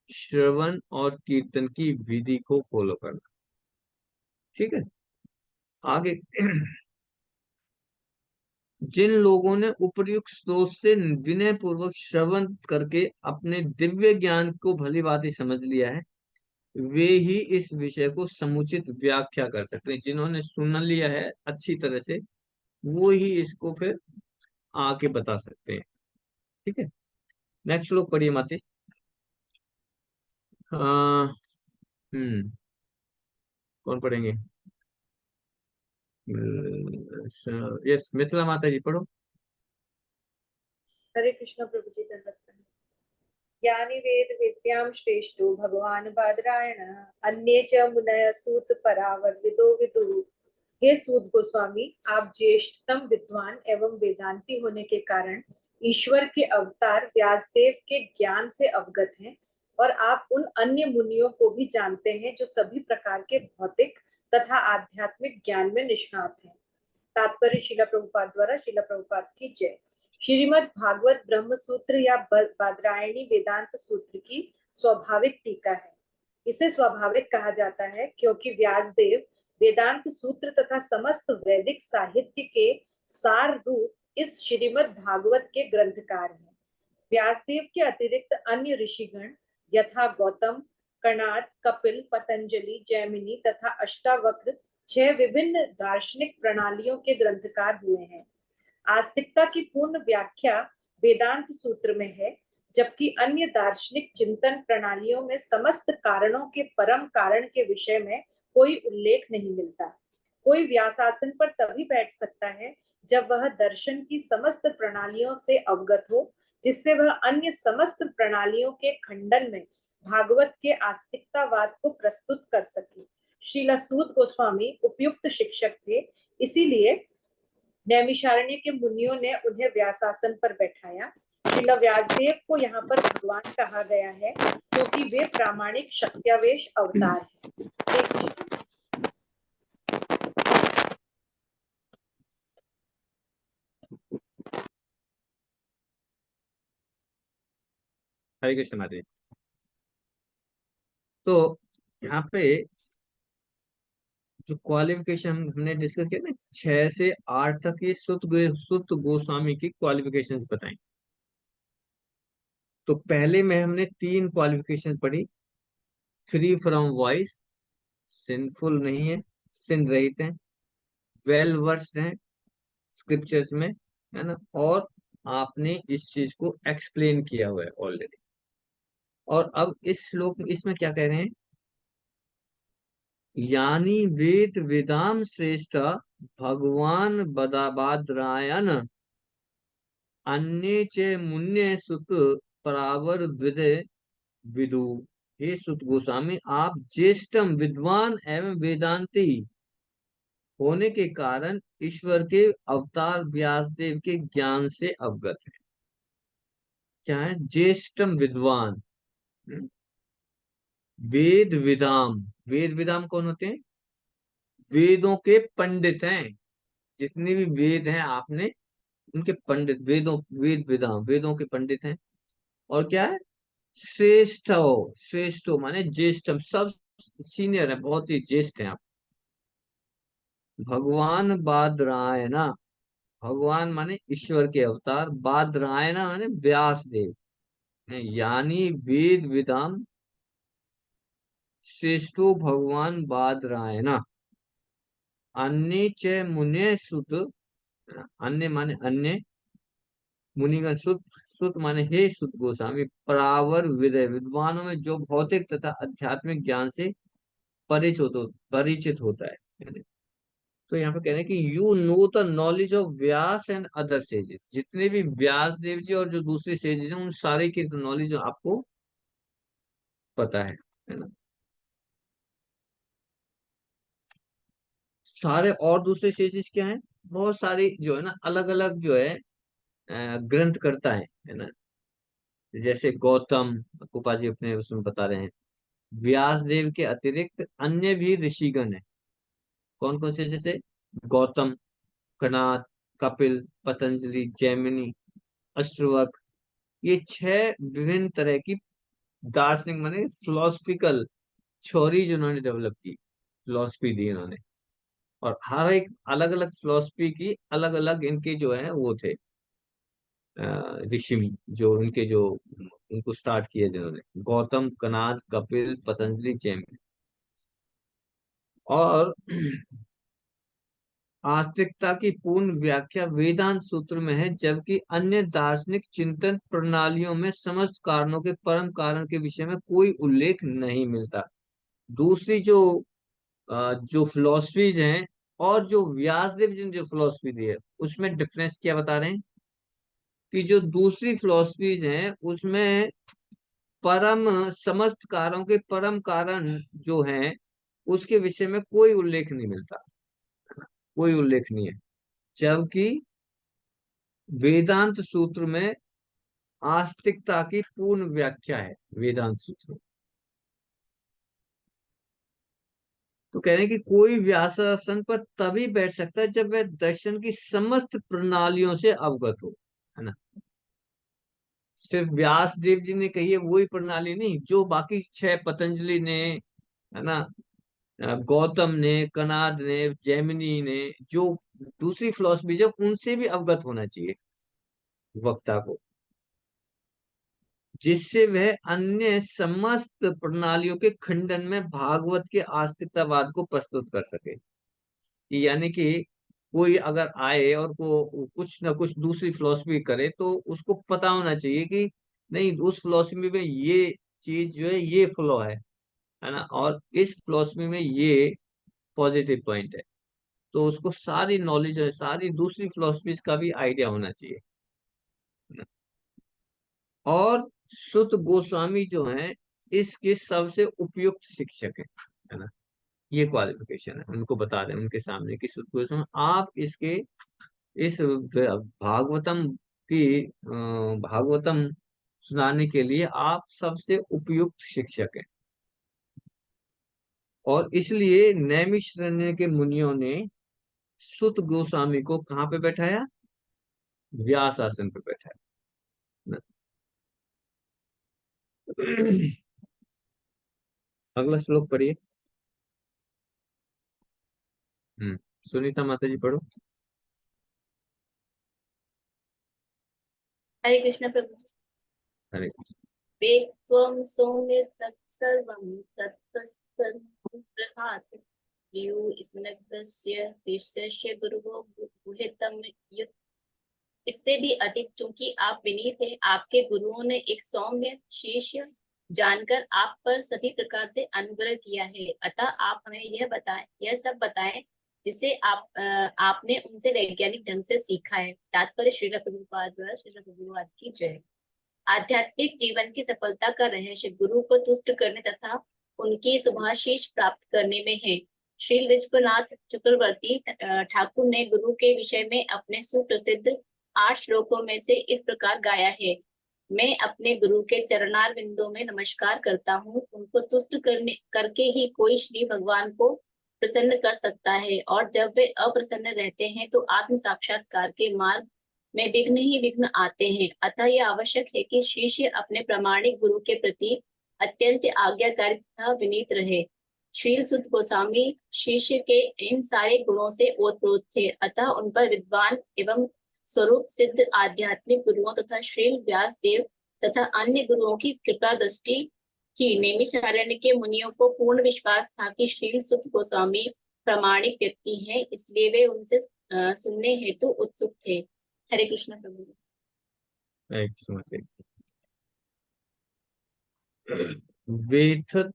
श्रवण और कीर्तन की विधि को फॉलो करना। ठीक है। आगे जिन लोगों ने उपर्युक्त स्रोत से विनय पूर्वक श्रवण करके अपने दिव्य ज्ञान को भली भांति समझ लिया है, वे ही इस विषय को समुचित व्याख्या कर सकते हैं। जिन्होंने सुन लिया है अच्छी तरह से, वो ही इसको फिर आके बता सकते हैं। ठीक है। नेक्स्ट श्लोक पढ़िए माते। हाँ। हम्म। कौन पढ़ेंगे? यस, मिथिला माता जी पढ़ो। हरे कृष्ण प्रभु जी दंडवत प्रणाम। ज्ञानी वेद विद्याम श्रेष्ठो भगवान बादरायण अन्ये च मुनय सूत परावर विदो विदुः। हे सूत गोस्वामी, आप ज्येष्ठतम विद्वान एवं वेदांती होने के कारण ईश्वर के अवतार व्यासदेव के ज्ञान से अवगत हैं, और आप उन अन्य मुनियों को भी जानते हैं जो सभी प्रकार के भौतिक तथा आध्यात्मिक ज्ञान में निष्णात हैं। तात्पर्य शिला प्रभुपाद द्वारा। शिला प्रभुपाद की जय। श्रीमद् भागवत ब्रह्म सूत्र या बादरायणी वेदांत सूत्र की स्वाभाविक टीका है। इसे स्वाभाविक कहा जाता है क्योंकि व्यासदेव वेदांत सूत्र तथा समस्त वैदिक साहित्य के सार रूप इस श्रीमद् भागवत के ग्रंथकार हैं। व्यासदेव के अतिरिक्त अन्य ऋषिगण यथा गौतम, कणाद, कपिल, पतंजलि, जैमिनी तथा अष्टावक्र 6 विभिन्न दार्शनिक प्रणालियों के ग्रंथकार हुए हैं। आस्तिकता की पूर्ण व्याख्या वेदांत सूत्र में है, जबकि अन्य दार्शनिक चिंतन प्रणालियों में समस्त कारणों के परम कारण के विषय में कोई उल्लेख नहीं मिलता। कोई व्यासासन पर तभी बैठ सकता है जब वह दर्शन की समस्त प्रणालियों से अवगत हो, जिससे वह अन्य समस्त प्रणालियों के खंडन में भागवत के आस्तिकतावाद को प्रस्तुत कर सके। श्रीला सूत गोस्वामी उपयुक्त शिक्षक थे, इसीलिए नैमिषारण्य के मुनियों ने उन्हें व्यासासन पर बैठाया। श्रीला व्यासदेव को यहाँ पर भगवान कहा गया है क्योंकि वे प्रामाणिक शक्त्यावेश अवतार हैं। हरे कृष्ण माता जी। तो यहाँ पे जो क्वालिफिकेशन हमने डिस्कस किया ना, 6 से 8 तक ये सुत गोस्वामी की क्वालिफिकेशंस बताई। तो पहले में हमने 3 क्वालिफिकेशंस पढ़ी। फ्री फ्रॉम वॉइस, सिंफुल नहीं है, सिन रहित हैं, वेल वर्स्ड हैं स्क्रिप्चर्स में, है ना, और आपने इस चीज को एक्सप्लेन किया हुआ है ऑलरेडी। और अब इस श्लोक में इसमें क्या कह रहे हैं, यानी वेद वेदाम श्रेष्ठ भगवान बदाबाद्रायन अन्य च मुन्य सुत परावर विदु। हे सुत गोस्वामी, आप ज्येष्ठम विद्वान एवं वेदांती होने के कारण ईश्वर के अवतार व्यासदेव के ज्ञान से अवगत है। क्या है? ज्येष्ठम विद्वान। वेद विदाम, वेद विदाम कौन होते हैं? वेदों के पंडित हैं। जितने भी वेद हैं आपने उनके पंडित, वेद विदाम वेदों के पंडित हैं। और क्या है? श्रेष्ठ हो, श्रेष्ठ हो माने ज्येष्ठम, सब सीनियर है, बहुत ही ज्येष्ठ हैं आप। भगवान बादरायना, भगवान माने ईश्वर के अवतार, बादरायना माने व्यास देव, यानी वेद विदाम श्रेष्ठो भगवान बादरायना अन्य च मुने सुत, अन्य माने अन्य, मुनिगण सुत, सुत माने हे सुत गोस्वामी, परावर विदय, विद्वानों में जो भौतिक तथा आध्यात्मिक ज्ञान से परिचित होता है। तो यहाँ पे कह रहे हैं कि you know the knowledge of Vyas and other sages, जितने भी व्यास देव जी और जो दूसरे सेजेस हैं उन सारे की नॉलेज आपको पता है ना। सारे और दूसरे सेजेस क्या हैं? बहुत सारी जो है ना अलग अलग जो है ग्रंथ करता है ना। जैसे गौतम, गोपाल जी अपने उसमें बता रहे हैं, व्यास देव के अतिरिक्त अन्य भी ऋषिगण हैं। कौन कौन से? जैसे गौतम, कनाद, कपिल, पतंजलि, जैमिनी, अष्टवक्र, ये 6 विभिन्न तरह की दार्शनिक माने फिलोसफिकल थ्योरीज उन्होंने डेवलप की, फिलोसफी दी उन्होंने। और हर एक अलग अलग फिलोसफी की अलग अलग इनके जो है वो थे ऋषि, जो उनके जो उनको स्टार्ट किए जिन्होंने, गौतम, कनाद, कपिल, पतंजलि, जैमिनी। और आस्तिकता की पूर्ण व्याख्या वेदांत सूत्र में है, जबकि अन्य दार्शनिक चिंतन प्रणालियों में समस्त कारणों के परम कारण के विषय में कोई उल्लेख नहीं मिलता। दूसरी जो फिलोसफीज हैं और जो व्यासदेव जी ने जो फिलोसफी दी है उसमें डिफरेंस क्या बता रहे हैं कि जो दूसरी फिलोसफीज हैं उसमें परम समस्त कारणों के परम कारण जो हैं उसके विषय में कोई उल्लेख नहीं मिलता, कोई उल्लेख नहीं है। जबकि वेदांत सूत्र में आस्तिकता की पूर्ण व्याख्या है वेदांत सूत्र। तो कह रहे हैं कि कोई व्यासासन पर तभी बैठ सकता है जब वह दर्शन की समस्त प्रणालियों से अवगत हो, है ना। सिर्फ व्यास देव जी ने कही है वही प्रणाली नहीं, जो बाकी 6 पतंजलि ने, है ना, गौतम ने, कनाद ने, जैमिनी ने, जो दूसरी फिलोसफी है उनसे भी अवगत होना चाहिए वक्ता को, जिससे वह अन्य समस्त प्रणालियों के खंडन में भागवत के आस्तिकतावाद को प्रस्तुत कर सके। यानी कि कोई अगर आए और को कुछ ना कुछ दूसरी फिलोसफी करे तो उसको पता होना चाहिए कि नहीं, उस फिलोसफी में ये चीज जो है ये फ्लॉ है ना, और इस फिलोसफी में ये पॉजिटिव पॉइंट है। तो उसको सारी नॉलेज है, सारी दूसरी फिलोसफीज का भी आइडिया होना चाहिए। और सुत गोस्वामी जो हैं इसके सबसे उपयुक्त शिक्षक है ना। ये क्वालिफिकेशन है, उनको बता दें उनके सामने कि सुत गोस्वामी आप इसके इस भागवतम की भागवतम सुनाने के लिए आप सबसे उपयुक्त शिक्षक हैं। और इसलिए नैमिषारण्य के मुनियों ने सुत गोस्वामी को कहाँ पे बैठाया? व्यास आसन पे बैठाया ना। अगला श्लोक पढ़िए। सुनीता माता जी पढ़ो। हरे कृष्ण प्रभु। हरे वेत्त्वं सौम्य तत्सर्वं तत्तत्सन्निगृहात् स्निग्धस्य शिष्यस्य गुरुवो गुहितं युत्। इससे भी अधिक चूंकि आप विनीत हैं, आपके गुरुओं ने एक सौम्य शिष्य जानकर आप पर सभी प्रकार से अनुग्रह किया है, अतः आप हमें यह सब बताएं जिसे आपने उनसे वैज्ञानिक ढंग से सीखा है। तात्पर्य श्रील प्रभुपाद द्वारा श्रील प्रभुपाद की जय। आध्यात्मिक जीवन की सफलता का रहस्य गुरु को तुष्ट करने तथा उनकी शुभाशीष प्राप्त करने में है। श्री विश्वनाथ चक्रवर्ती ठाकुर ने गुरु के विषय में अपने सुप्रसिद्ध 8 श्लोकों में से इस प्रकार गाया है। मैं अपने गुरु के चरणार बिंदों में नमस्कार करता हूँ। उनको तुष्ट करके ही कोई श्री भगवान को प्रसन्न कर सकता है, और जब वे अप्रसन्न रहते हैं तो आत्म साक्षात्कार के मार्ग में विघ्न ही विघ्न आते हैं। अतः यह आवश्यक है कि शिष्य अपने प्रामाणिक गुरु के प्रति अत्यंत आज्ञाकारी तथा विनीत रहे। श्रील सुत गोस्वामी शिष्य के इन सारे गुणों से ओतप्रोत थे, अतः उन पर विद्वान एवं स्वरूप सिद्ध आध्यात्मिक गुरुओं तथा श्रील व्यास देव तथा अन्य गुरुओं की कृपा दृष्टि थी। नैमिषारण्य के मुनियों को पूर्ण विश्वास था कि श्रील सुत गोस्वामी प्रामाणिक व्यक्ति हैं, इसलिए वे उनसे सुनने हेतु उत्सुक थे। हरे कृष्ण प्रभु। वेथत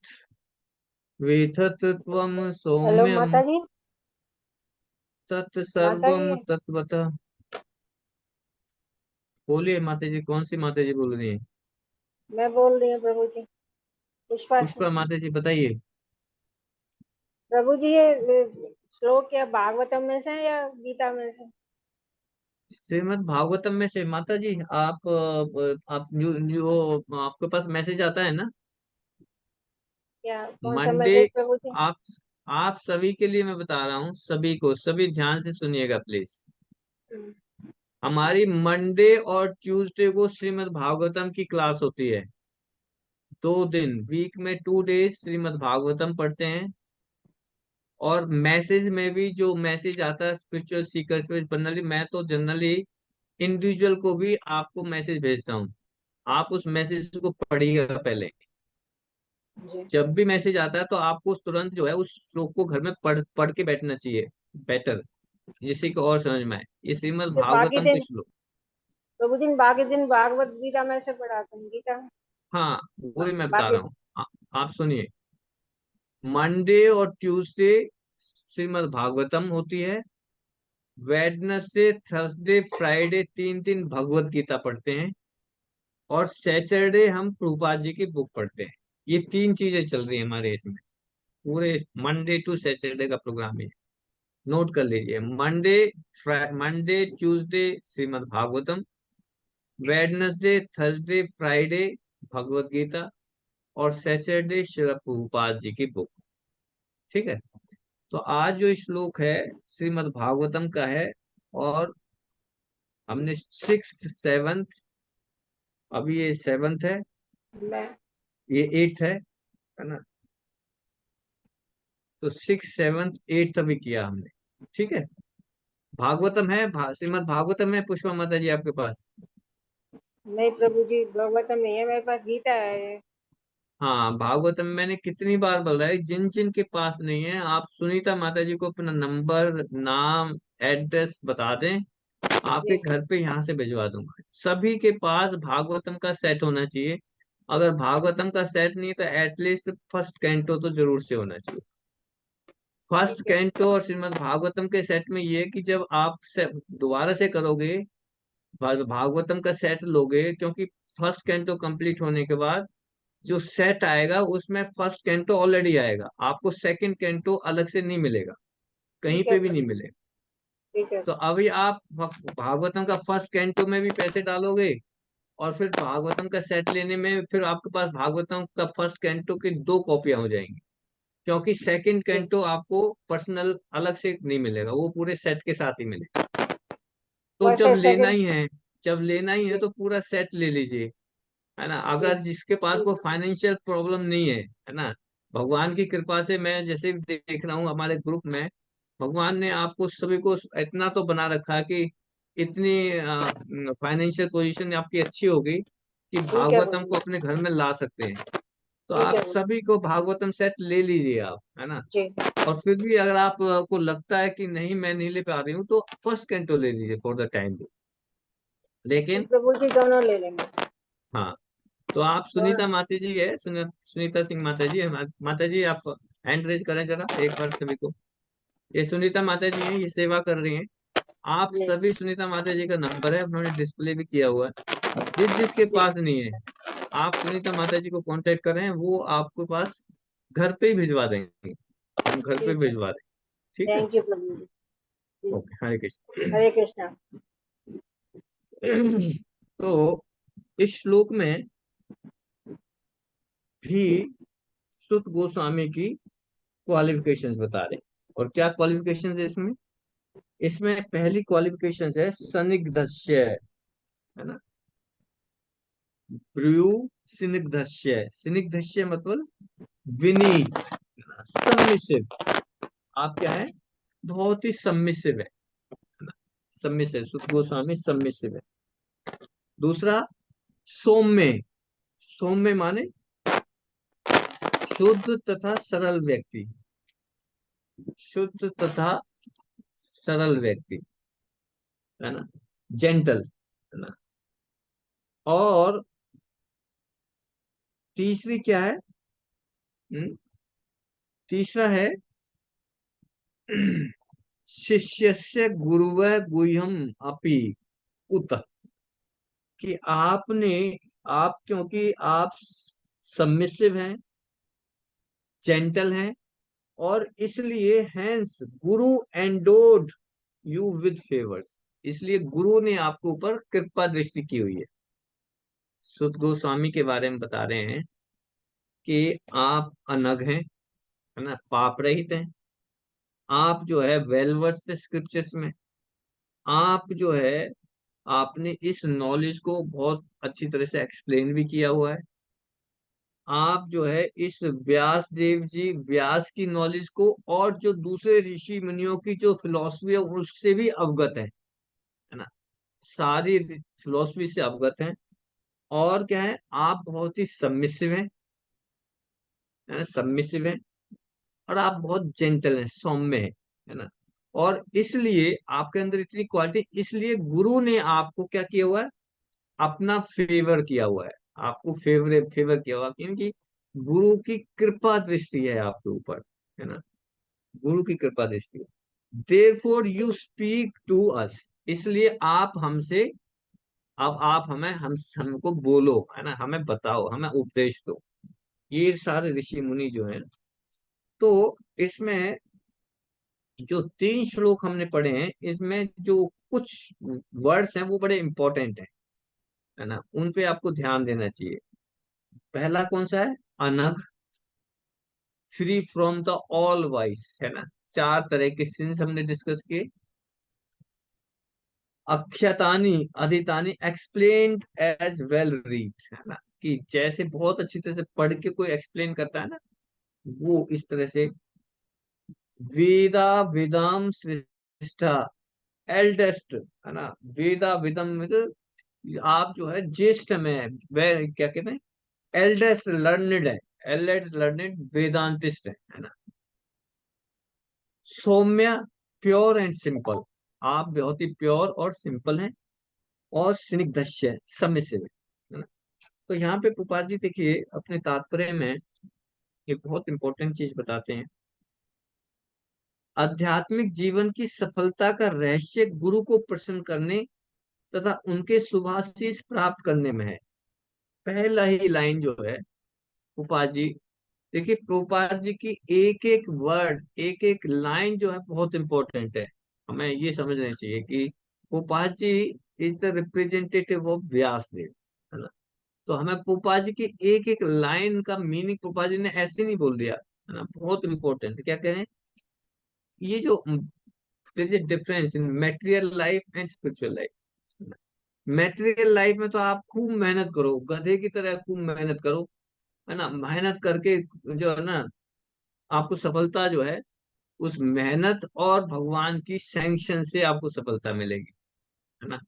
वेथत त्वम हेलो सौम्यम माता जी। माता तत्सर्वम जी तत्वतः। बोलिए माता जी, कौन सी माता जी बोल रही है? मैं बोल रही हूँ प्रभु जी, पुष्पा पुष्पा सिंह। माता जी बताइए। प्रभु जी ये श्लोक क्या भागवतम में से है या गीता में से? श्रीमद् भागवतम में से माता जी। आप जो आपके पास मैसेज आता है ना क्या कौन सा मंडे, मैसेज प्रभु जी? आप आप सभी के लिए मैं बता रहा हूँ, सभी को, सभी ध्यान से सुनिएगा प्लीज। हम्म, हमारी मंडे और ट्यूसडे को श्रीमद् भागवतम की क्लास होती है। 2 दिन, वीक में 2 डेज श्रीमद् भागवतम पढ़ते हैं। और मैसेज में भी जो मैसेज आता है स्पिरिचुअल सीकर्स में, जनरली मैं तो जनरली इंडिविजुअल को भी आपको मैसेज भेजता हूँ। आप उस मैसेज को पढ़िएगा पहले। जी। जब भी मैसेज आता है तो आपको तुरंत जो है उस श्लोक को घर में पढ़ पढ़ के बैठना चाहिए, बेटर, जिससे कि और समझ में आए। ये श्रीमद् जो बाकी भागवतम के दिन श्लोक। प्रभु जी बाकी दिन भागवत गीता में से पढ़ाते हैं गीता में। हाँ, वही मैं बता बाकी रहा हूँ। आप सुनिए। मंडे और ट्यूसडे श्रीमद् भागवतम होती है। वेडनेसडे, थर्सडे, फ्राइडे 3 दिन भगवत गीता पढ़ते हैं। और सैटरडे हम प्रभुपाद जी की बुक पढ़ते हैं। ये 3 चीजें चल रही है हमारे इसमें, पूरे मंडे टू सैटरडे का प्रोग्राम है। नोट कर लीजिए। Monday Tuesday Shrimad Bhagavatam, Wednesday, Thursday, Friday Bhagavad Gita, और सैटरडे श्रील प्रभुपाद जी की बुक। ठीक है। तो आज जो श्लोक है श्रीमद् भागवतम का है, और हमने सिक्स, सेवंथ, अभी ये सेवंथ है, मैं ये एट्थ है ना। तो सिक्स, सेवंथ, एट्थ अभी किया हमने। ठीक है। भागवतम है, श्रीमद् भागवतम है पुष्पा माता जी आपके पास? नहीं प्रभु जी, भगवतम नहीं है मेरे पास, गीता है। हाँ, भागवतम मैंने कितनी बार बोला है, जिन जिन के पास नहीं है आप सुनीता माता जी को अपना नंबर, नाम, एड्रेस बता दें, आपके जी घर पे यहाँ से भिजवा दूंगा। सभी के पास भागवतम का सेट होना चाहिए। अगर भागवतम का सेट नहीं है तो एटलीस्ट फर्स्ट कैंटो तो जरूर से होना चाहिए। फर्स्ट ठीक है। कैंटो और श्रीमद् भागवतम के सेट में ये है कि जब आप से दोबारा से करोगे, भागवतम का सेट लोगे, क्योंकि फर्स्ट कैंटो कंप्लीट होने के बाद जो सेट आएगा उसमें फर्स्ट कैंटो ऑलरेडी आएगा, आपको सेकंड कैंटो अलग से नहीं मिलेगा, कहीं ठीक है पे भी नहीं प्रभु। मिलेगा। ठीक है। तो अभी आप भागवतम का फर्स्ट कैंटो में भी पैसे डालोगे, और फिर भागवतम का सेट लेने में फिर आपके पास भागवतम का फर्स्ट कैंटो की 2 कॉपियां हो जाएंगी, क्योंकि सेकंड जी कैंटो आपको पर्सनल अलग से नहीं मिलेगा, वो पूरे सेट के साथ ही मिलेगा। तो फर्स्ट जब और लेना सेकंड। ही है, जब लेना ही है जी तो पूरा सेट ले लीजिए, है ना। जी अगर जिसके पास जी कोई प्रभु। फाइनेंशियल प्रॉब्लम नहीं है ना, भगवान की कृपा से मैं जैसे भी देख रहा हूँ हमारे ग्रुप में, भगवान ने आपको सभी को इतना तो बना रखा है कि इतनी फाइनेंशियल पोजीशन आपकी अच्छी होगी कि ठीक है भागवतम प्रभु। को अपने घर में ला सकते हैं। तो ठीक आप है प्रभु। सभी को भागवतम सेट ले लीजिए आप, है ना। जी और फिर भी अगर आप को लगता है कि नहीं मैं नहीं ले पा रही हूँ, तो फर्स्ट कैंटो ले लीजिए फॉर द टाइम भी। तो लेकिन प्रभु जी दोनों ले लेंगे। हाँ, तो आप दोनों। सुनीता माता जी है, सुनीता सिंह माता जी है, माता जी आप हैंड रेज करें जरा एक बार सभी को। ये सुनीता माता जी हैं, ये सेवा कर रही हैं। आप जी सभी सुनीता माता जी का नंबर है, उन्होंने डिस्प्ले भी किया हुआ है। जिस जिसके जी पास नहीं है, आप सुनीता माता जी को कांटेक्ट करें, वो आपके पास घर पे ही भिजवा देंगे, हम घर पे ठीक है। भिजवा देंगे। ठीक है। थैंक यू प्रभु जी। जी। ओके, हरे कृष्ण। हरे कृष्णा। तो इस श्लोक में भी सुत गोस्वामी की क्वालिफिकेशंस बता रहे हैं। और क्या क्वालिफिकेशंस है इसमें? इसमें पहली क्वालिफिकेशन है सनिग्धस्य, है ना। ब्रू स्निग्धस्य, स्निग्धस्य मतलब विनीत, सबमिसिव। आप क्या है? बहुत ही सबमिसिव है ना। सबमिसिव, सुत गोस्वामी सबमिसिव है। दूसरा सौम्य, सौम्य माने शुद्ध तथा सरल व्यक्ति, शुद्ध तथा सरल व्यक्ति, है ना, जेंटल, है ना। और तीसरी क्या है? हम्म, तीसरा है शिष्यस्य गुरुव गुह्यम अपि उत, कि आपने, आप क्योंकि आप सबमिसिव हैं, जेंटल हैं, और इसलिए hence Guru endowed you with favours, इसलिए गुरु ने आपके ऊपर कृपा दृष्टि की हुई है। सुत गोस्वामी के बारे में बता रहे हैं कि आप अनग हैं, है ना, पाप रहित हैं। आप जो है वेल वर्स्ड स्क्रिप्चर्स में, आप जो है आपने इस नॉलेज को बहुत अच्छी तरह से एक्सप्लेन भी किया हुआ है। आप जो है इस व्यास देव जी, व्यास की नॉलेज को और जो दूसरे ऋषि मुनियों की जो फिलॉसफी है उससे भी अवगत है ना, सारी फिलॉसफी से अवगत हैं। और क्या है, आप बहुत ही सबमिसिव हैं, है ना, सबमिसिव हैं। और आप बहुत जेंटल हैं, सौम्य है ना। और इसलिए आपके अंदर इतनी क्वालिटी, इसलिए गुरु ने आपको क्या किया हुआ है, अपना फेवर किया हुआ है, आपको फेवर किया हुआ है, क्योंकि गुरु की कृपा दृष्टि है आपके ऊपर, है ना, गुरु की कृपा दृष्टि है। Therefore you speak to us, इसलिए आप हमसे, अब आप हमें, हमको बोलो, है ना, हमें बताओ, हमें उपदेश दो। ये सारे ऋषि मुनि जो हैं, तो इसमें जो 3 श्लोक हमने पढ़े हैं, इसमें जो कुछ वर्ड्स हैं वो बड़े इंपॉर्टेंट हैं। है ना, उन पे आपको ध्यान देना चाहिए। पहला कौन सा है? अनघ, free from the all vice, है ना। 4 तरह के सिंस हमने डिस्कस किए। अक्षतानी अधितानी एक्सप्लेन्ड एज वेल रीड, है ना, कि जैसे बहुत अच्छी तरह से पढ़ के कोई एक्सप्लेन करता है ना, वो इस तरह से। वेदा वेदाम श्रेष्ठा, एल्डेस्ट, है ना। वेदा वेदम मतलब आप जो है ज्येष्ठ में, वे क्या कहते हैं, एल्डेस्ट लर्निड है, एल्डेस्ट लर्निड वेदांतिस्ट है ना। सौम्य, प्योर एंड सिंपल, आप बहुत ही प्योर और सिंपल हैं। और स्निग्धस्य, सबमिसिव है ना। तो यहाँ पे पुपाल जी देखिए अपने तात्पर्य में एक बहुत इंपॉर्टेंट चीज बताते हैं। आध्यात्मिक जीवन की सफलता का रहस्य गुरु को प्रसन्न करने तथा उनके शुभाशीष प्राप्त करने में है। पहला ही लाइन जो है पुपाल जी, देखिए प्रभुपाद जी की एक एक वर्ड, एक एक लाइन जो है बहुत इंपॉर्टेंट है। हमें ये समझना चाहिए कि Prabhupada ji is the representative of Vyasadeva, है ना। तो हमें प्रभुपाद जी की एक एक लाइन का मीनिंग प्रभुपाद जी ने ऐसे नहीं बोल दिया, है ना। बहुत इंपॉर्टेंट, क्या कह रहे हैं, ये जो difference in material life and spiritual life. Material life में तो आप खूब मेहनत करो, गधे की तरह खूब मेहनत करो, है ना। मेहनत करके जो है ना, आपको सफलता जो है उस मेहनत और भगवान की सैंक्शन से आपको सफलता मिलेगी, है ना।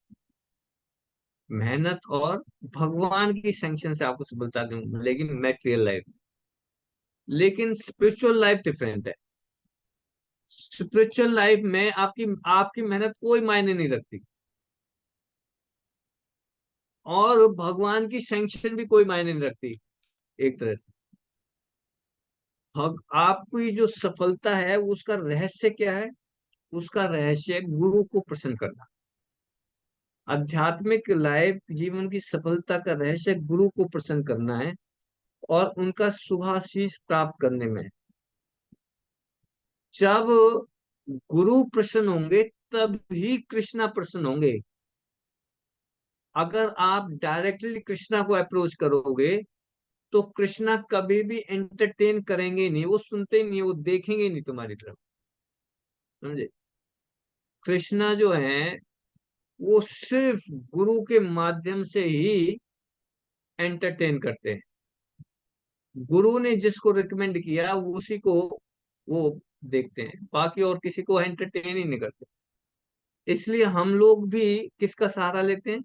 मेहनत और भगवान की सैंक्शन से आपको सफलता मिलेगी मेटेरियल लाइफ। लेकिन स्पिरिचुअल लाइफ डिफरेंट है। स्पिरिचुअल लाइफ में आपकी आपकी मेहनत कोई मायने नहीं रखती, और भगवान की सैंक्शन भी कोई मायने नहीं रखती। एक तरह से आपकी जो सफलता है उसका रहस्य क्या है? उसका रहस्य है गुरु को प्रसन्न करना। आध्यात्मिक लाइफ जीवन की सफलता का रहस्य गुरु को प्रसन्न करना है और उनका शुभाशीष प्राप्त करने में है। जब गुरु प्रसन्न होंगे तब ही कृष्णा प्रसन्न होंगे। अगर आप डायरेक्टली कृष्णा को अप्रोच करोगे तो कृष्णा कभी भी एंटरटेन करेंगे नहीं, वो सुनते ही नहीं, वो देखेंगे नहीं तुम्हारी तरफ, समझे। कृष्णा जो है वो सिर्फ गुरु के माध्यम से ही एंटरटेन करते हैं। गुरु ने जिसको रिकमेंड किया उसी को वो देखते हैं, बाकी और किसी को एंटरटेन ही नहीं करते। इसलिए हम लोग भी किसका सहारा लेते हैं?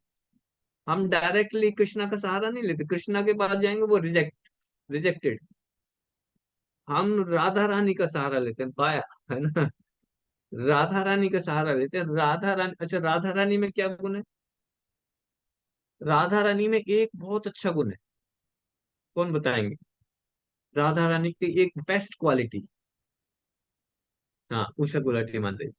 हम डायरेक्टली कृष्णा का सहारा नहीं लेते, कृष्णा के पास जाएंगे वो रिजेक्टेड। हम राधा रानी का सहारा लेते हैं, पाया, है ना। राधा रानी का सहारा लेते हैं। राधा रानी, अच्छा राधा रानी में क्या गुण है? राधा रानी में एक बहुत अच्छा गुण है, कौन बताएंगे? राधा रानी की एक बेस्ट क्वालिटी, हाँ उषा गुलाटी मान रही।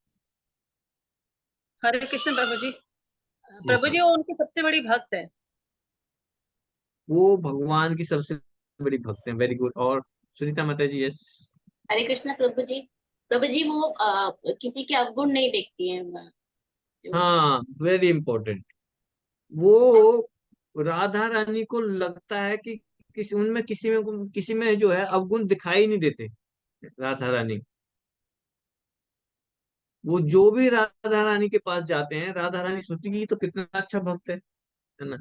हरे कृष्ण प्रभु जी। जी प्रभु हाँ, जी वो उनकी सबसे बड़ी भक्त है। वो भगवान की सबसे बड़ी भक्त है, वेरी गुड। और सुनीता माता जी, यस। हरे कृष्ण प्रभु जी। प्रभु जी वो किसी के अवगुण नहीं देखती हैं, जो हाँ, वेरी इंपॉर्टेंट। वो राधा रानी को लगता है कि किसी उनमें किसी में जो है अवगुण दिखाई नहीं देते। राधा रानी, वो जो भी राधा रानी के पास जाते हैं, राधा रानी सोचती है कि ये तो कितना अच्छा भक्त है ना।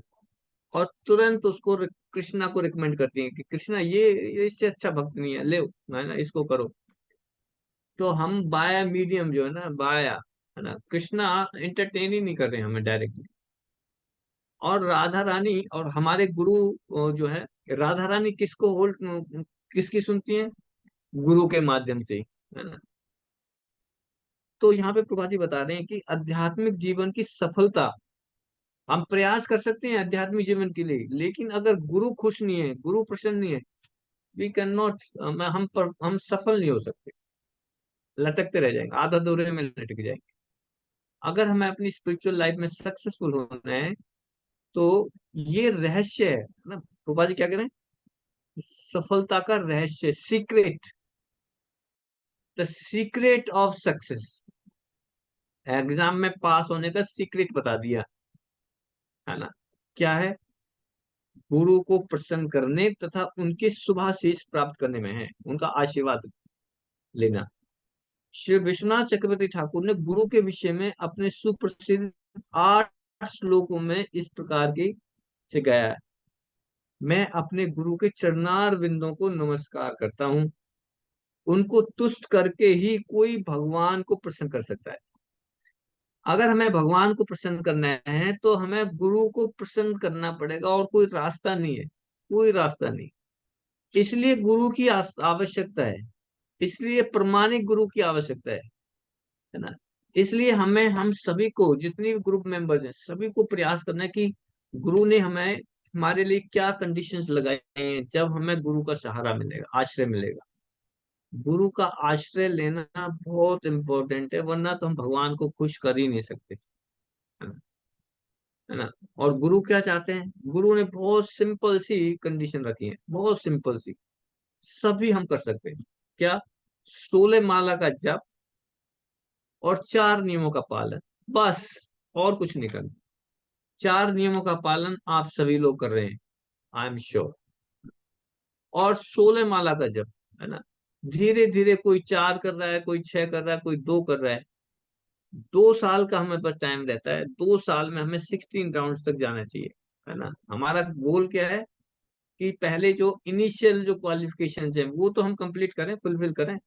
और तुरंत उसको कृष्णा को रिकमेंड करती है कि कृष्णा ये इससे अच्छा भक्त नहीं है, ले है ना, इसको करो। तो हम बाया मीडियम जो है ना, बाया, है ना, कृष्णा एंटरटेन ही नहीं कर रहे हैं हमें डायरेक्टली। और राधा रानी और हमारे गुरु जो है, राधा रानी किसको होल्ड, किसकी सुनती है? गुरु के माध्यम से ही, है ना। तो यहाँ पे प्रभा जी बता रहे हैं कि आध्यात्मिक जीवन की सफलता, हम प्रयास कर सकते हैं आध्यात्मिक जीवन के लिए, लेकिन अगर गुरु खुश नहीं है, गुरु प्रसन्न नहीं है, वी कैन नॉट, हम सफल नहीं हो सकते, लटकते रह जाएंगे, आधा अधूरे में लटक जाएंगे। अगर हमें अपनी स्पिरिचुअल लाइफ में सक्सेसफुल होना है तो ये रहस्य है ना। प्रभा जी क्या कह रहे हैं? सफलता का रहस्य, secret, the secret of success, exam में पास होने का सीक्रेट बता दिया, है ना। क्या है? गुरु को प्रसन्न करने तथा उनके शुभाशीष प्राप्त करने में है, उनका आशीर्वाद लेना। श्री विश्वनाथ चक्रवर्ती ठाकुर ने गुरु के विषय में अपने सुप्रसिद्ध 8 श्लोकों में इस प्रकार की से गाया है। मैं अपने गुरु के चरणार बिंदों को नमस्कार करता हूँ। उनको तुष्ट करके ही कोई भगवान को प्रसन्न कर सकता है। अगर हमें भगवान को प्रसन्न करना है तो हमें गुरु को प्रसन्न करना पड़ेगा, और कोई रास्ता नहीं है, कोई रास्ता नहीं। इसलिए गुरु की आवश्यकता है, इसलिए प्रमाणिक गुरु की आवश्यकता है ना। इसलिए हम सभी को, जितनी भी ग्रुप मेंबर्स हैं, सभी को प्रयास करना है कि गुरु ने हमें, हमारे लिए क्या कंडीशंस लगाए हैं, जब हमें गुरु का सहारा मिलेगा, आश्रय मिलेगा। गुरु का आश्रय लेना बहुत इंपॉर्टेंट है, वरना तो हम भगवान को खुश कर ही नहीं सकते, है ना, है ना। और गुरु क्या चाहते हैं? गुरु ने बहुत सिंपल सी कंडीशन रखी है, बहुत सिंपल सी, सभी हम कर सकते हैं। क्या? 16 माला का जप और 4 नियमों का पालन, बस, और कुछ नहीं करना। 4 नियमों का पालन आप सभी लोग कर रहे हैं, आई एम श्योर। और 16 माला का जप, है ना। धीरे धीरे कोई 4 कर रहा है, कोई 6 कर रहा है, कोई 2 कर रहा है। 2 साल का हमें पास टाइम रहता है, 2 साल में हमें 16 राउंड तक जाना चाहिए, है ना। हमारा गोल क्या है कि पहले जो इनिशियल जो क्वालिफिकेशन है वो तो हम कंप्लीट करें, फुलफिल करें, है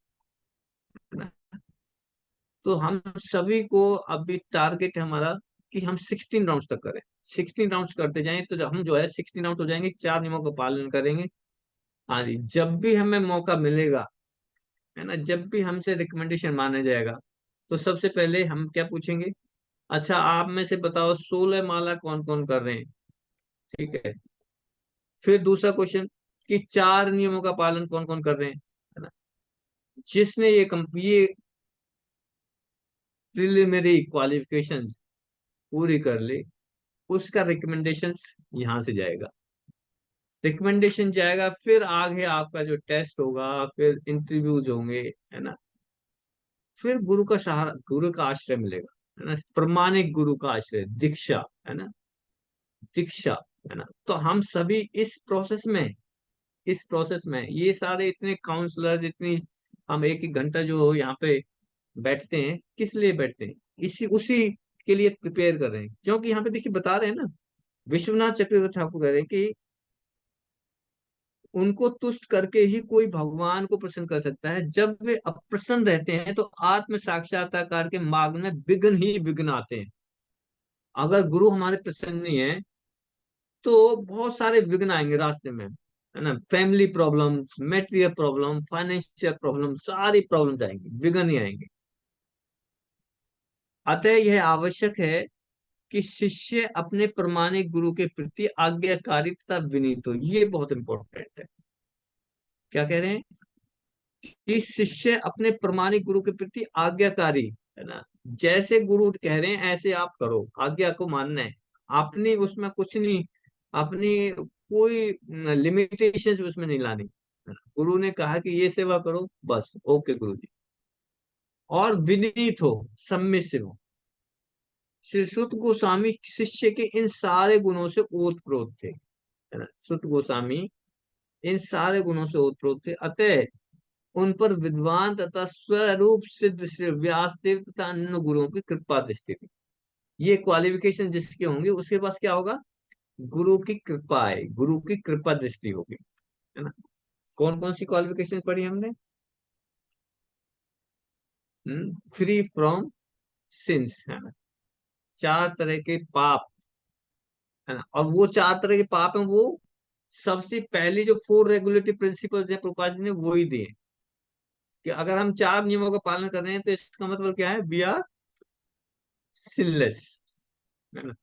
ना। तो हम सभी को अभी टारगेट है हमारा कि हम 16 राउंड तक करें। 16 राउंड करते जाएं तो हम जो है 16 राउंड हो जाएंगे, 4 नियमों का पालन करेंगे। हाँ जी, जब भी हमें मौका मिलेगा, है ना, जब भी हमसे रिकमेंडेशन माना जाएगा, तो सबसे पहले हम क्या पूछेंगे? अच्छा, आप में से बताओ 16 माला कौन कौन कर रहे हैं, ठीक है। फिर दूसरा क्वेश्चन कि 4 नियमों का पालन कौन कौन कर रहे हैं, है ना। जिसने ये प्रिलिमिनरी क्वालिफिकेशन पूरी कर ली, उसका रिकमेंडेशन यहाँ से जाएगा, रिकमेंडेशन जाएगा। फिर आगे आपका जो टेस्ट होगा, फिर इंटरव्यूज होंगे, है ना। फिर गुरु का सहारा, गुरु का आश्रय मिलेगा, है ना, प्रमाणिक गुरु का आश्रय, दीक्षा, है ना, दीक्षा, है ना। तो हम सभी इस प्रोसेस में ये सारे इतने काउंसलर्स, इतनी, हम एक एक घंटा जो यहाँ पे बैठते हैं, किस लिए बैठते हैं? इसी उसी के लिए प्रिपेयर कर रहे हैं। क्योंकि यहाँ पे देखिए बता रहे हैं ना, विश्वनाथ चक्रवर्ती ठाकुर कह रहे हैं कि उनको तुष्ट करके ही कोई भगवान को प्रसन्न कर सकता है। जब वे अप्रसन्न रहते हैं तो आत्म साक्षात्कार के मार्ग में विघ्न ही विघ्न आते हैं। अगर गुरु हमारे प्रसन्न नहीं है तो बहुत सारे विघ्न आएंगे रास्ते में, है ना। Family problems, material problem, financial problem, सारी प्रॉब्लम्स आएंगी, विघ्न ही आएंगे। अतः यह आवश्यक है कि शिष्य अपने प्रमाणिक गुरु के प्रति आज्ञाकारी तथा विनीत हो। ये बहुत इंपॉर्टेंट है। क्या कह रहे हैं? कि शिष्य अपने प्रमाणिक गुरु के प्रति आज्ञाकारी, है ना। जैसे गुरु कह रहे हैं ऐसे आप करो, आज्ञा को मानना है। अपनी उसमें कुछ नहीं, अपनी कोई लिमिटेशंस उसमें नहीं लानी, है ना? गुरु ने कहा कि ये सेवा करो, बस ओके गुरु जी। और विनीत हो, सबमिसिव हो। श्री सुत गोस्वामी शिष्य के इन सारे गुणों से ओतप्रोत थे, है ना। सुत गोस्वामी इन सारे गुणों से ओतप्रोत थे। अतः उन पर विद्वान तथा स्वरूप सिद्ध श्री व्यासदेव तथा अन्य गुरुओं की कृपा दृष्टि थी। ये क्वालिफिकेशन जिसके होंगे उसके पास क्या होगा? गुरु की कृपा है, गुरु की कृपा दृष्टि होगी, है ना। कौन कौन सी क्वालिफिकेशन पढ़ी हमने? फ्री फ्रॉम सिंस, है ना। 4 तरह के पाप, है ना। और वो 4 तरह के पाप हैं, वो सबसे पहली जो 4 रेगुलेटरी प्रिंसिपल्स है प्रभुपाद जी ने वो ही दिए, कि अगर हम 4 नियमों का पालन कर रहे हैं तो इसका मतलब क्या है? वी आर सिनलेस, है ना।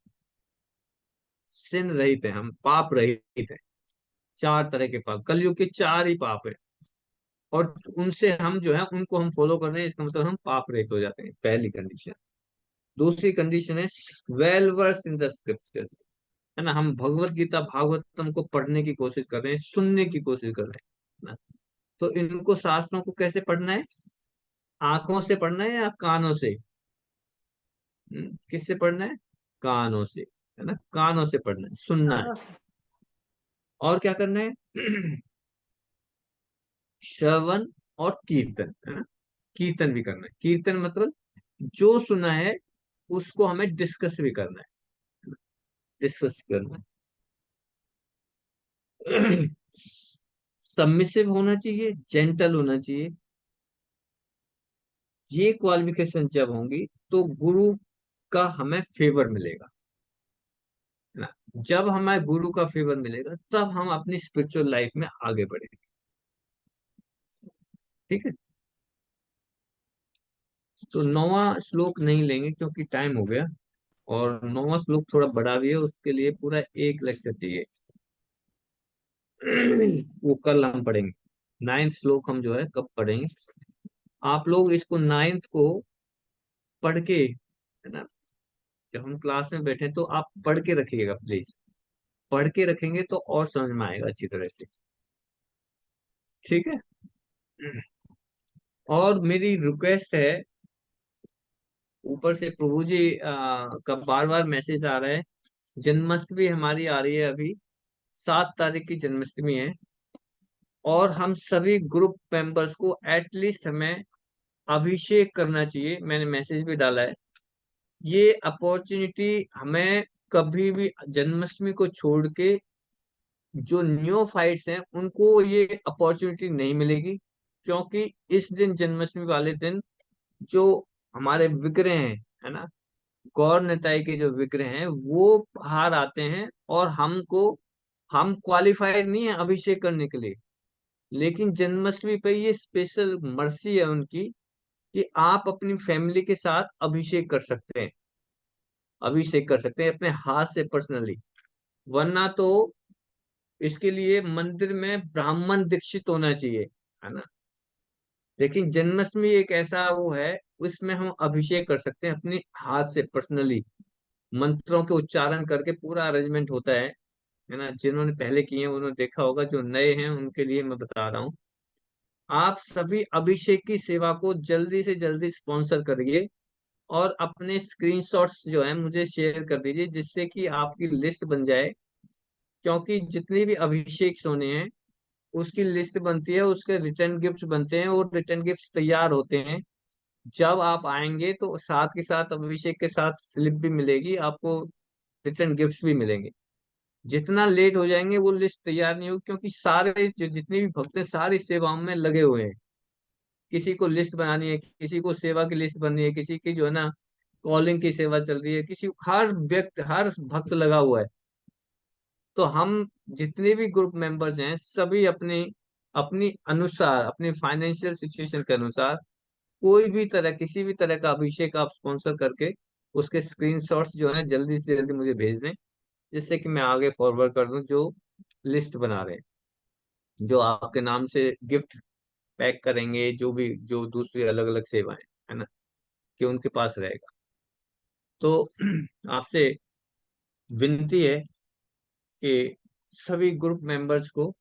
सिन रहित है हम, पाप रहित है। 4 तरह के पाप, कलयुग के 4 ही पाप है, और उनसे हम जो है उनको हम फॉलो कर रहे हैं, इसका मतलब हम पाप रहित हो जाते हैं, पहली कंडीशन। दूसरी कंडीशन है well versed in the scriptures, है ना। हम भगवत गीता भागवतम को पढ़ने की कोशिश कर रहे हैं, सुनने की कोशिश कर रहे हैं, है ना। तो इनको शास्त्रों को कैसे पढ़ना है? आंखों से पढ़ना है या कानों से? किससे पढ़ना है? कानों से। है ना, कानों से पढ़ना है, सुनना है। और क्या करना है? श्रवण और कीर्तन, है ना, कीर्तन भी करना है। कीर्तन मतलब जो सुना है उसको हमें डिस्कस भी करना है, डिस्कस करना है। सबमिसिव होना चाहिए, जेंटल होना चाहिए। ये क्वालिफिकेशन जब होंगी तो गुरु का हमें फेवर मिलेगा, है ना। जब हमें गुरु का फेवर मिलेगा तब हम अपनी स्पिरिचुअल लाइफ में आगे बढ़ेंगे। ठीक है, तो 9वां श्लोक नहीं लेंगे क्योंकि टाइम हो गया, और 9वां श्लोक थोड़ा बड़ा भी है, उसके लिए पूरा एक लेक्चर चाहिए। वो कल हम पढ़ेंगे। 9th श्लोक हम जो है कब पढ़ेंगे। आप लोग इसको 9th को पढ़ के, है ना, जब हम क्लास में बैठे तो आप पढ़ के रखिएगा प्लीज। पढ़ के रखेंगे तो और समझ में आएगा अच्छी तरह से। ठीक है। और मेरी रिक्वेस्ट है, ऊपर से प्रभु जी का बार बार मैसेज आ रहा है। जन्माष्टमी हमारी आ रही है अभी, 7 तारीख की जन्माष्टमी है, और हम सभी ग्रुप मेंबर्स को एटलीस्ट हमें अभिषेक करना चाहिए। मैंने मैसेज भी डाला है। ये अपॉर्चुनिटी हमें कभी भी जन्माष्टमी को छोड़ के जो न्यू फाइट्स हैं उनको ये अपॉर्चुनिटी नहीं मिलेगी, क्योंकि इस दिन, जन्माष्टमी वाले दिन, जो हमारे विग्रह हैं, है ना, गौर निताई के जो विग्रह हैं वो बाहर आते हैं, और हम क्वालिफाइड नहीं है अभिषेक करने के लिए। लेकिन जन्माष्टमी पे ये स्पेशल मर्सी है उनकी कि आप अपनी फैमिली के साथ अभिषेक कर सकते हैं, अभिषेक कर सकते हैं अपने हाथ से पर्सनली। वरना तो इसके लिए मंदिर में ब्राह्मण दीक्षित होना चाहिए, है ना। लेकिन जन्माष्टमी एक ऐसा वो है, उसमें हम अभिषेक कर सकते हैं अपने हाथ से पर्सनली, मंत्रों के उच्चारण करके पूरा अरेंजमेंट होता है ना। जिन्होंने पहले किए हैं उन्होंने देखा होगा, जो नए हैं उनके लिए मैं बता रहा हूँ। आप सभी अभिषेक की सेवा को जल्दी से जल्दी स्पॉन्सर करिए, और अपने स्क्रीनशॉट्स जो है मुझे शेयर कर दीजिए, जिससे कि आपकी लिस्ट बन जाए। क्योंकि जितने भी अभिषेक होने हैं उसकी लिस्ट बनती है, उसके रिटर्न गिफ्ट बनते हैं, और रिटर्न गिफ्ट तैयार होते हैं। जब आप आएंगे तो साथ के साथ अभिषेक के साथ स्लिप भी मिलेगी आपको, रिटर्न गिफ्ट भी मिलेंगे। जितना लेट हो जाएंगे वो लिस्ट तैयार नहीं होगी, क्योंकि सारे जो जितने भी भक्त हैं सारी सेवाओं में लगे हुए हैं। किसी को लिस्ट बनानी है, किसी को सेवा की लिस्ट बननी है, किसी की जो है ना कॉलिंग की सेवा चल रही है, किसी, हर व्यक्ति, हर भक्त लगा हुआ है। तो हम जितने भी ग्रुप मेंबर्स हैं सभी अपनी अपनी अनुसार, अपनी फाइनेंशियल सिचुएशन के अनुसार, कोई भी तरह, किसी भी तरह का अभिषेक आप स्पॉन्सर करके उसके स्क्रीनशॉट्स जो है जल्दी से जल्दी मुझे भेज दें, जिससे कि मैं आगे फॉरवर्ड कर दूं जो लिस्ट बना रहे हैं, जो आपके नाम से गिफ्ट पैक करेंगे, जो भी, जो दूसरी अलग अलग सेवाएं, है ना, कि उनके पास रहेगा। तो आपसे विनती है कि सभी ग्रुप मेंबर्स को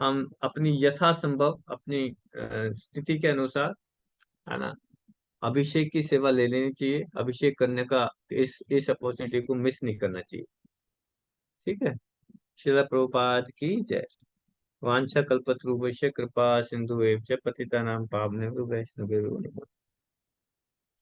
हम अपनी यथासंभव, अपनी स्थिति के अनुसार, है ना, अभिषेक की सेवा ले लेनी चाहिए। अभिषेक करने का इस अपॉर्चुनिटी को मिस नहीं करना चाहिए। ठीक है। श्रील प्रभुपाद की जय। वांछा कल्पतरुभ्यश्च कृपा सिंधु एव च पतितानां पावनेभ्यो वैष्णवेभ्यो नमः।